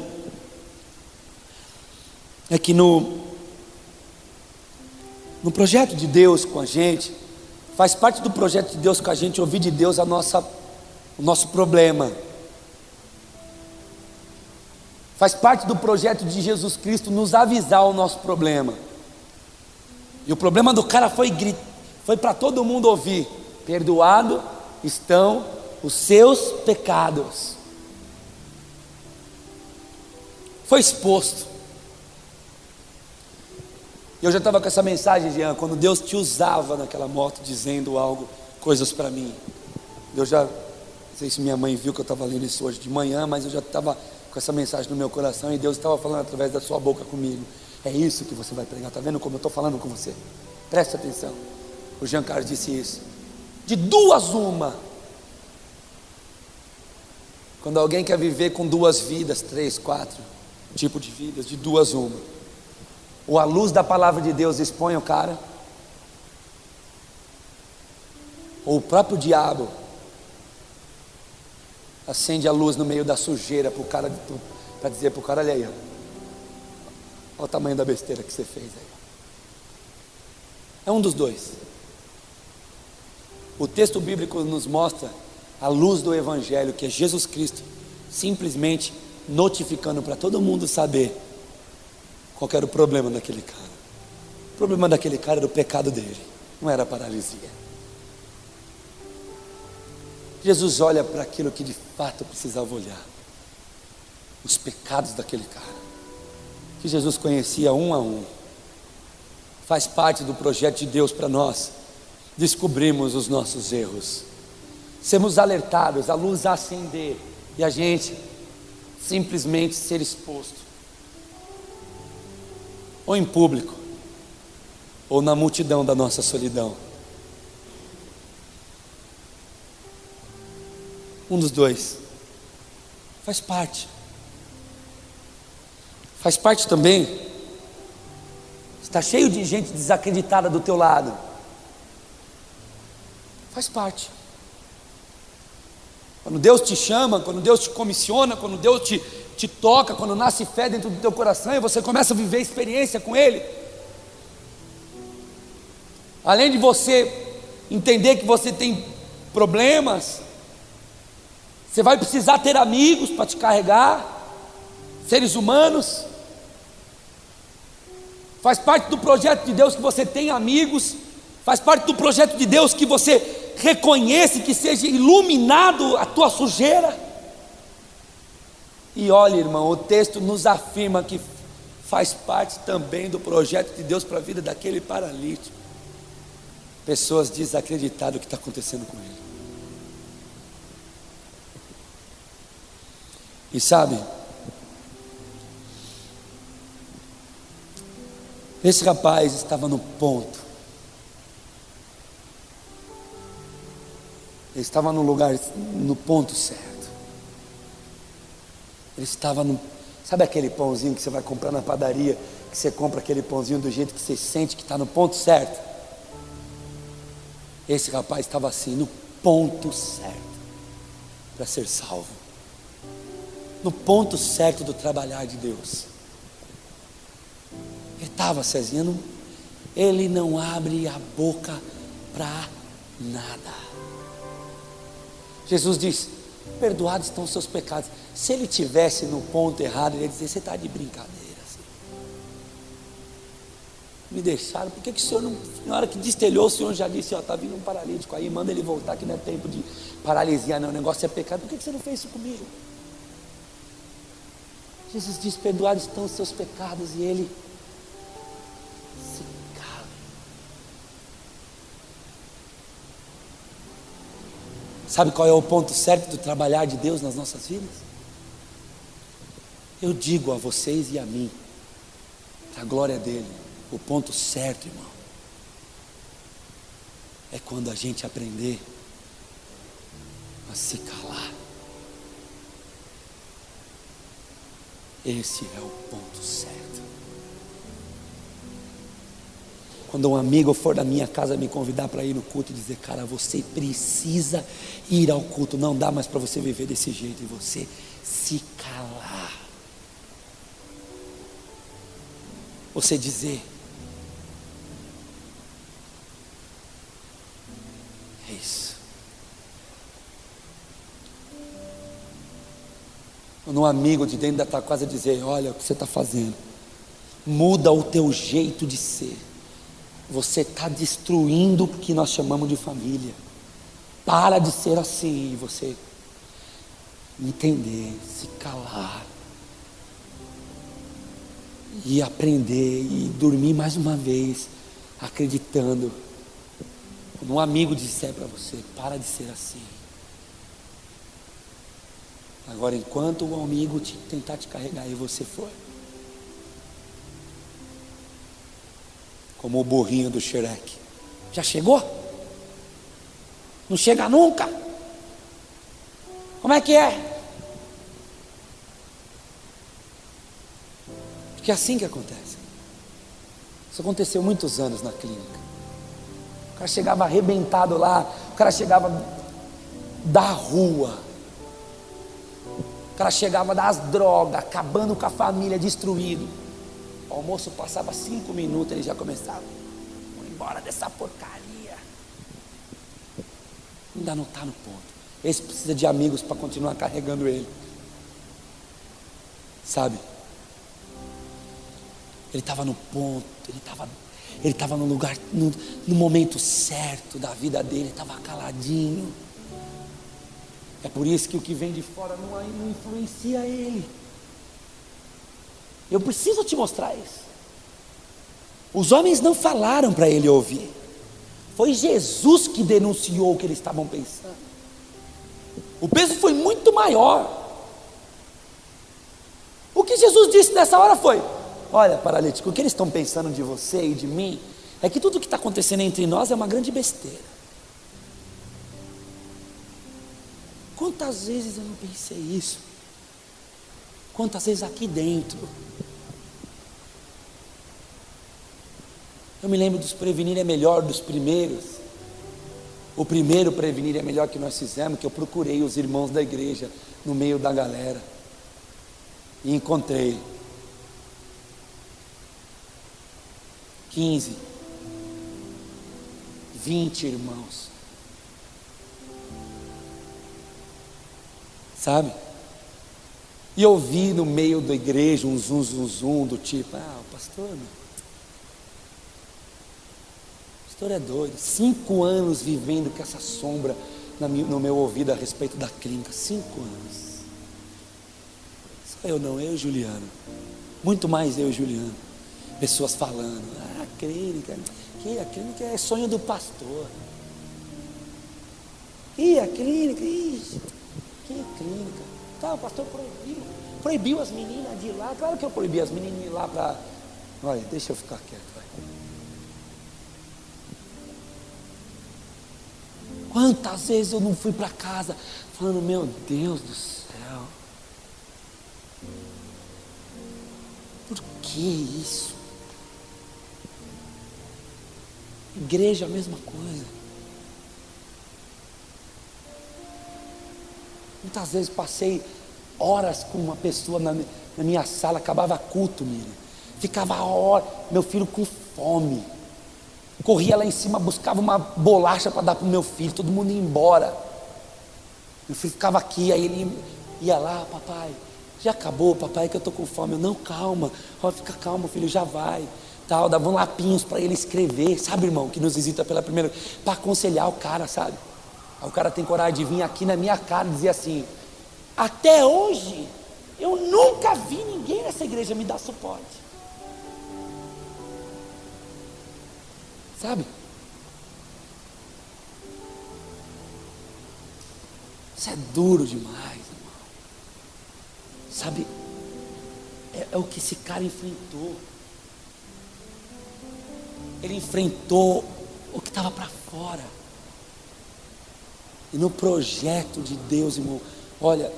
é que no projeto de Deus com a gente, faz parte do projeto de Deus com a gente ouvir de Deus o nosso problema. Faz parte do projeto de Jesus Cristo nos avisar o nosso problema. E o problema do cara foi para todo mundo ouvir: perdoado estão os seus pecados. Foi exposto. Eu já estava com essa mensagem, Jean, quando Deus te usava naquela moto dizendo coisas para mim. Eu já, não sei se minha mãe viu que eu estava lendo isso hoje de manhã, mas eu já estava com essa mensagem no meu coração e Deus estava falando através da sua boca comigo. É isso que você vai pregar, está vendo como eu estou falando com você? Preste atenção. O Jean Carlos disse isso. De 2 uma. Quando alguém quer viver com 2 vidas, 3, 4 tipos de vidas, de 2 uma. Ou a luz da palavra de Deus expõe o cara, ou o próprio diabo acende a luz no meio da sujeira para dizer para o cara: olha aí, Olha o tamanho da besteira que você fez aí. É um dos dois. O texto bíblico nos mostra a luz do Evangelho, que é Jesus Cristo, simplesmente notificando para todo mundo saber qual era o problema daquele cara. O problema daquele cara era o pecado dele, não era a paralisia. Jesus olha para aquilo que de fato precisava olhar, os pecados daquele cara, que Jesus conhecia um a um. Faz parte do projeto de Deus para nós descobrirmos os nossos erros, sermos alertados, a luz acender e a gente simplesmente ser exposto, ou em público, ou na multidão da nossa solidão. Um dos dois. Faz parte. Faz parte também. Está cheio de gente desacreditada do teu lado. Faz parte. Quando Deus te chama, quando Deus te comissiona, quando Deus te toca, quando nasce fé dentro do teu coração e você começa a viver experiência com Ele, além de você entender que você tem problemas, você vai precisar ter amigos para te carregar, seres humanos. Faz parte do projeto de Deus que você tenha amigos, faz parte do projeto de Deus que você reconheça, que seja iluminado a tua sujeira. E olha, irmão, o texto nos afirma que faz parte também do projeto de Deus para a vida daquele paralítico. Pessoas desacreditadas do que está acontecendo com ele. E sabe, esse rapaz estava no ponto. Ele estava no lugar, no ponto certo. Ele estava no... Sabe aquele pãozinho que você vai comprar na padaria, que você compra aquele pãozinho do jeito que você sente que está no ponto certo? Esse rapaz estava assim, no ponto certo, para ser salvo. No ponto certo do trabalhar de Deus. Ele estava, Cezinha, ele não abre a boca para nada. Jesus diz: perdoados estão os seus pecados. Se ele tivesse no ponto errado, ele ia dizer: você está de brincadeira, Senhor. Me deixaram, por que o Senhor não, na hora que destelhou, o Senhor já disse: ó, está vindo um paralítico aí, manda ele voltar, que não é tempo de paralisia, não, o negócio é pecado. Por que você não fez isso comigo? Jesus diz: perdoados estão os seus pecados, e ele se cala. Sabe qual é o ponto certo do trabalhar de Deus nas nossas vidas? Eu digo a vocês e a mim, para a glória dele, o ponto certo, irmão, é quando a gente aprender a se calar. Esse é o ponto certo. Quando um amigo for da minha casa me convidar para ir no culto e dizer: cara, você precisa ir ao culto, não dá mais para você viver desse jeito, e você se calar. Você dizer: é isso. Quando um amigo de dentro da tua casa dizer: olha o que você está fazendo, muda o teu jeito de ser, você está destruindo o que nós chamamos de família. Para de ser assim. E você entender, se calar e aprender e dormir mais uma vez acreditando. Quando um amigo disser para você: para de ser assim. Agora, enquanto o amigo tentar te carregar e você for, como o burrinho do Shrek: já chegou? Não chega nunca? Como é que é? Porque é assim que acontece. Isso aconteceu muitos anos na clínica. O cara chegava arrebentado lá, o cara chegava da rua, o cara chegava das drogas, acabando com a família, destruído. O almoço passava 5 minutos, ele já começava: vou embora dessa porcaria. Ainda não está no ponto. Esse precisa de amigos para continuar carregando ele. Sabe? Ele estava no ponto, ele estava no lugar, no momento certo da vida dele, estava caladinho. É por isso que o que vem de fora não influencia ele. Eu preciso te mostrar isso. Os homens não falaram para ele ouvir. Foi Jesus que denunciou o que eles estavam pensando. O peso foi muito maior. O que Jesus disse nessa hora foi: olha, paralítico, o que eles estão pensando de você e de mim é que tudo que está acontecendo entre nós é uma grande besteira. Quantas vezes eu não pensei isso? Quantas vezes aqui dentro? Eu me lembro dos prevenir é melhor dos primeiros. O primeiro prevenir é melhor que nós fizemos, que eu procurei os irmãos da igreja no meio da galera e encontrei 15, 20 irmãos, sabe? E eu vi no meio da igreja um zum do tipo: o pastor, é doido. 5 anos vivendo com essa sombra no meu ouvido a respeito da clínica. 5 anos. Só eu não, eu e Juliano. Muito mais eu e Juliano. Pessoas falando: a clínica é sonho do pastor. A clínica, que clínica? Tá, o pastor proibiu as meninas de ir lá. Claro que eu proibi as meninas de ir lá para... Olha, deixa eu ficar quieto, vai. Quantas vezes eu não fui para casa falando: meu Deus do céu, por que isso? Igreja, a mesma coisa. Muitas vezes passei horas com uma pessoa na minha sala, acabava culto, Miriam. Ficava a hora, meu filho com fome. Corria lá em cima, buscava uma bolacha para dar para o meu filho, todo mundo ia embora. Meu filho ficava aqui, aí ele ia lá: papai, já acabou, papai, que eu estou com fome. Eu: não, calma, fica calmo, filho, já vai. Tal, davam lapinhos para ele escrever, sabe, irmão, que nos visita pela primeira vez, para aconselhar o cara, sabe? Aí o cara tem coragem de vir aqui na minha cara e dizer assim: até hoje, eu nunca vi ninguém nessa igreja me dar suporte. Sabe? Isso é duro demais, irmão. Sabe? É o que esse cara enfrentou. Ele enfrentou o que estava para fora. E no projeto de Deus, irmão, olha,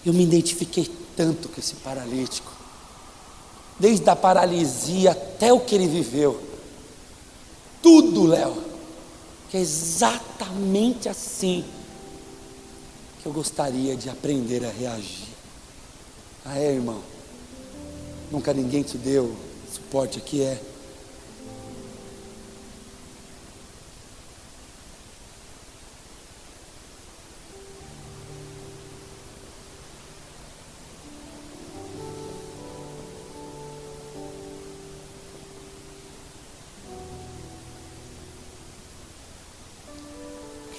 eu me identifiquei tanto com esse paralítico. Desde a paralisia até o que ele viveu. Tudo, Léo, que é exatamente assim que eu gostaria de aprender a reagir. Irmão, nunca ninguém te deu suporte aqui,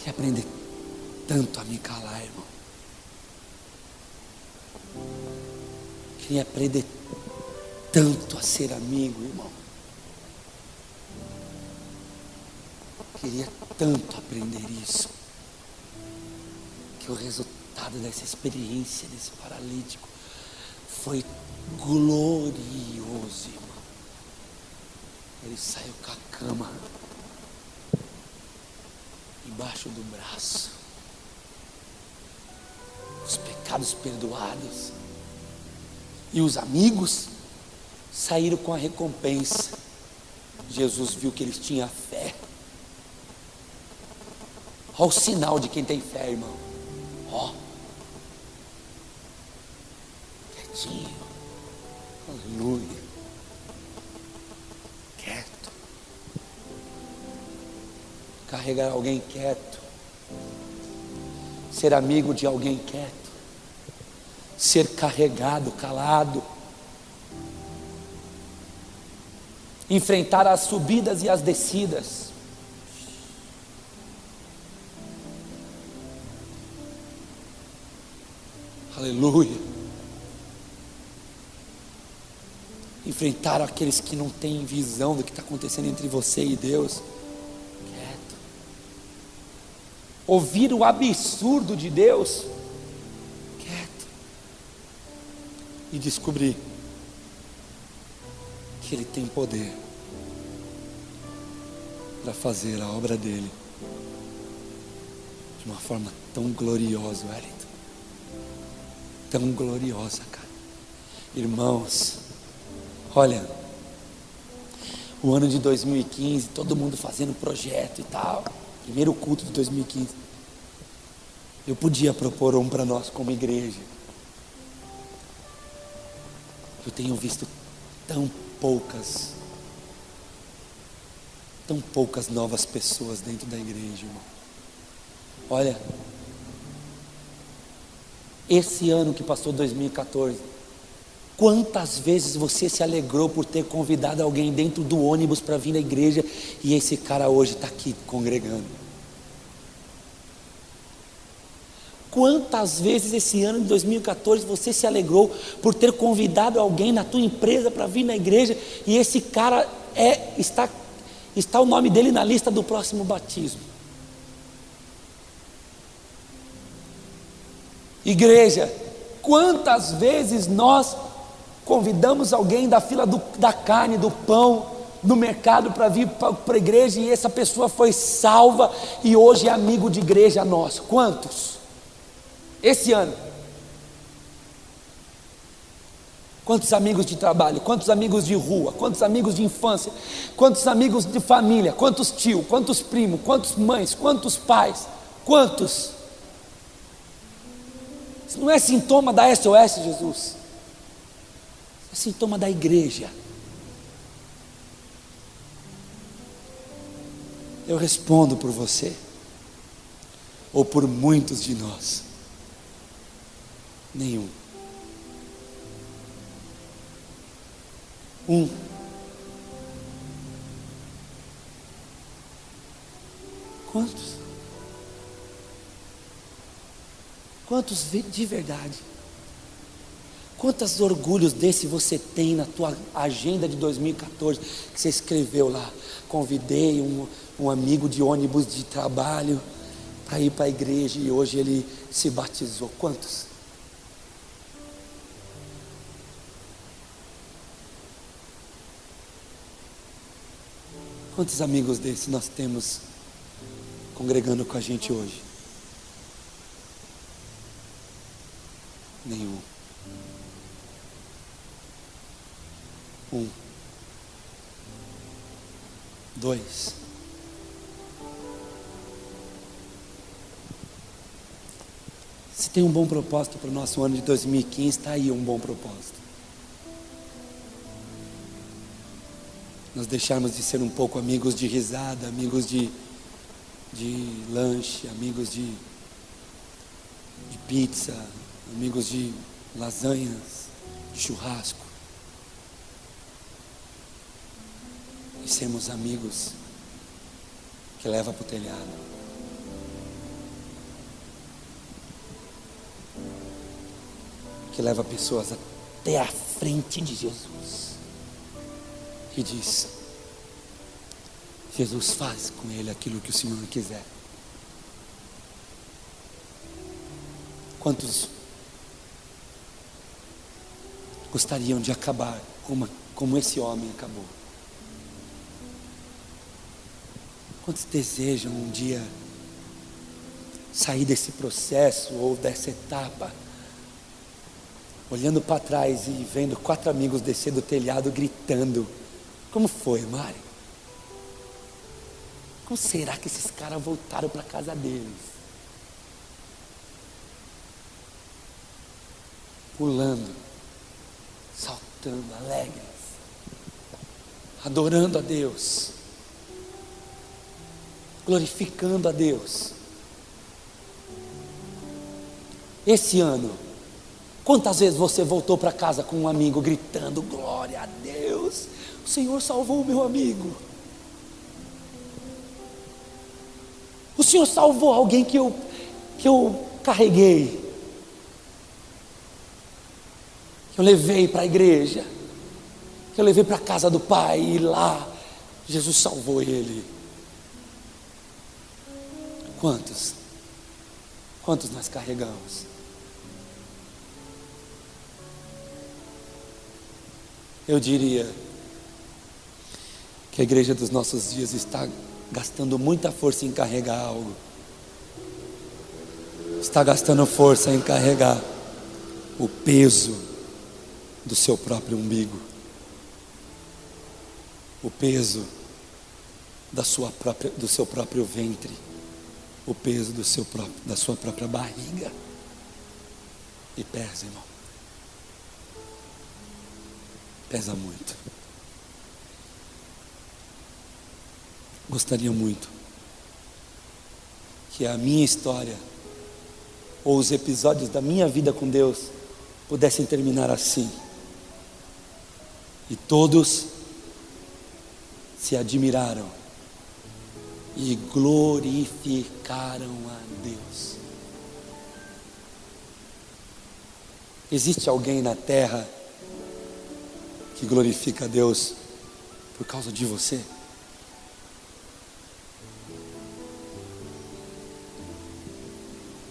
Queria aprender tanto a me calar, irmão. Queria aprender tanto a ser amigo, irmão. Queria tanto aprender isso. Que o resultado dessa experiência, desse paralítico, foi glorioso, irmão. Ele saiu com a cama embaixo do braço, os pecados perdoados, e os amigos saíram com a recompensa. Jesus viu que eles tinham fé. Olha o sinal de quem tem fé, irmão. Quietinho. Aleluia. carregar alguém quieto, ser amigo de alguém quieto, ser carregado, calado, enfrentar as subidas e as descidas, aleluia, enfrentar aqueles que não têm visão do que está acontecendo entre você e Deus, quieto, ouvir o absurdo de Deus, quieto, e descobrir que Ele tem poder para fazer a obra dele de uma forma tão gloriosa, Wellington, tão gloriosa, cara. Irmãos, olha, o ano de 2015, todo mundo fazendo projeto e tal, primeiro culto de 2015, eu podia propor um para nós como igreja. Eu tenho visto tão poucas novas pessoas dentro da igreja, irmão. Olha, esse ano que passou, 2014, quantas vezes você se alegrou por ter convidado alguém dentro do ônibus para vir na igreja e esse cara hoje está aqui congregando? Quantas vezes esse ano de 2014 você se alegrou por ter convidado alguém na tua empresa para vir na igreja e esse cara está o nome dele na lista do próximo batismo? Igreja, quantas vezes nós convidamos alguém da fila da carne, do pão, no mercado para vir para a igreja e essa pessoa foi salva e hoje é amigo de igreja nosso? Quantos? Esse ano. Quantos amigos de trabalho, quantos amigos de rua, quantos amigos de infância, quantos amigos de família, quantos tios, quantos primos, quantas mães, quantos pais, quantos? Isso não é sintoma da SOS, Jesus, é sintoma da igreja. Eu respondo por você, ou por muitos de nós, nenhum. Quantos? Quantos de verdade? Quantos orgulhos desse você tem na tua agenda de 2014, que você escreveu lá? Convidei um amigo de ônibus de trabalho para ir para a igreja e hoje ele se batizou. Quantos? Quantos amigos desses nós temos congregando com a gente hoje? Nenhum. 2. Se tem um bom propósito para o nosso ano de 2015, está aí um bom propósito. Nós deixarmos de ser um pouco amigos de risada, amigos de lanche, amigos de pizza, amigos de lasanhas, de churrasco. E sermos amigos que levam para o telhado. Que leva pessoas até a frente de Jesus. E diz: Jesus, faz com ele aquilo que o Senhor quiser. Quantos gostariam de acabar como esse homem acabou? Quantos desejam um dia sair desse processo ou dessa etapa, olhando para trás e vendo 4 amigos descer do telhado gritando: como foi, Mari? Como será que esses caras voltaram para a casa deles? Pulando, saltando, alegres, adorando a Deus. glorificando a Deus. Esse ano, quantas vezes você voltou para casa com um amigo gritando: glória a Deus, o Senhor salvou o meu amigo, o Senhor salvou alguém que eu carreguei, que eu levei para a igreja, que eu levei para a casa do Pai, e lá Jesus salvou ele. Quantos nós carregamos? Eu diria que a igreja dos nossos dias está gastando muita força em carregar algo. Está gastando força em carregar o peso do seu próprio umbigo, o peso do seu próprio ventre, o peso da sua própria barriga. E pesa, irmão. Pesa muito. Gostaria muito que a minha história, ou os episódios da minha vida com Deus, pudessem terminar assim, e todos se admiraram e glorificaram a Deus. Existe alguém na terra que glorifica a Deus por causa de você?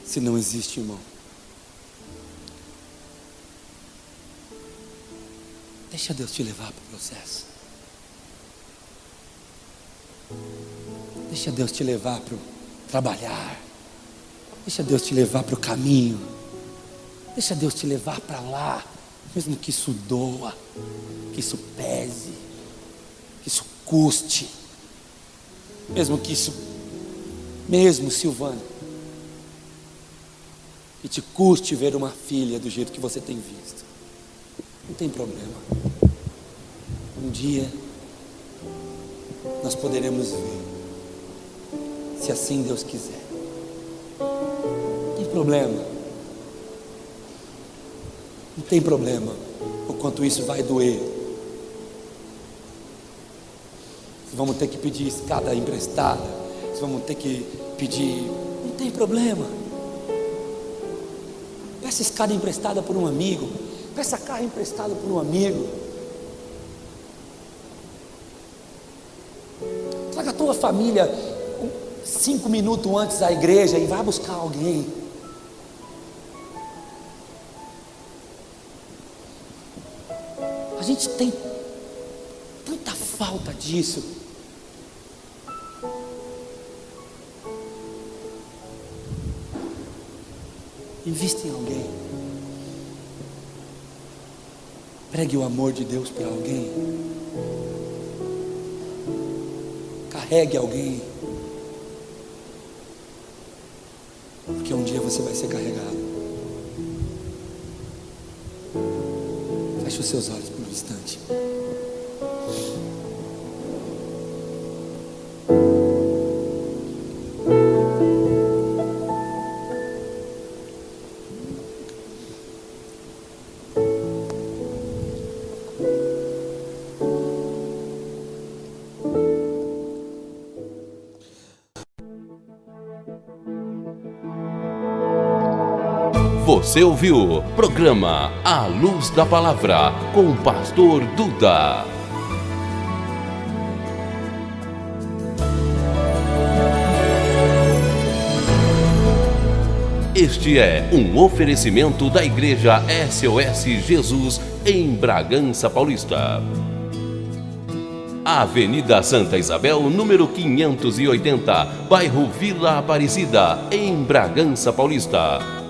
Se não existe, irmão, deixa Deus te levar para o processo. Deixa Deus te levar para o trabalhar. Deixa Deus te levar para o caminho. Deixa Deus te levar para lá, mesmo que isso doa, que isso pese, que isso custe, mesmo Silvana, que te custe ver uma filha do jeito que você tem visto. Não tem problema. Um dia nós poderemos ver, se assim Deus quiser. Não tem problema. Não tem problema o quanto isso vai doer. Vamos ter que pedir escada emprestada, vamos ter que pedir. Não tem problema. Peça escada emprestada por um amigo, peça carro emprestado por um amigo. Traga a tua família 5 minutos antes da igreja e vá buscar alguém. A gente tem tanta falta disso. Invista em alguém. Pregue o amor de Deus para alguém. Carregue alguém. Porque um dia você vai ser carregado. Feche os seus olhos por um instante. Você ouviu o programa A Luz da Palavra com o pastor Duda. Este é um oferecimento da Igreja SOS Jesus em Bragança Paulista. Avenida Santa Isabel, número 580, bairro Vila Aparecida, em Bragança Paulista.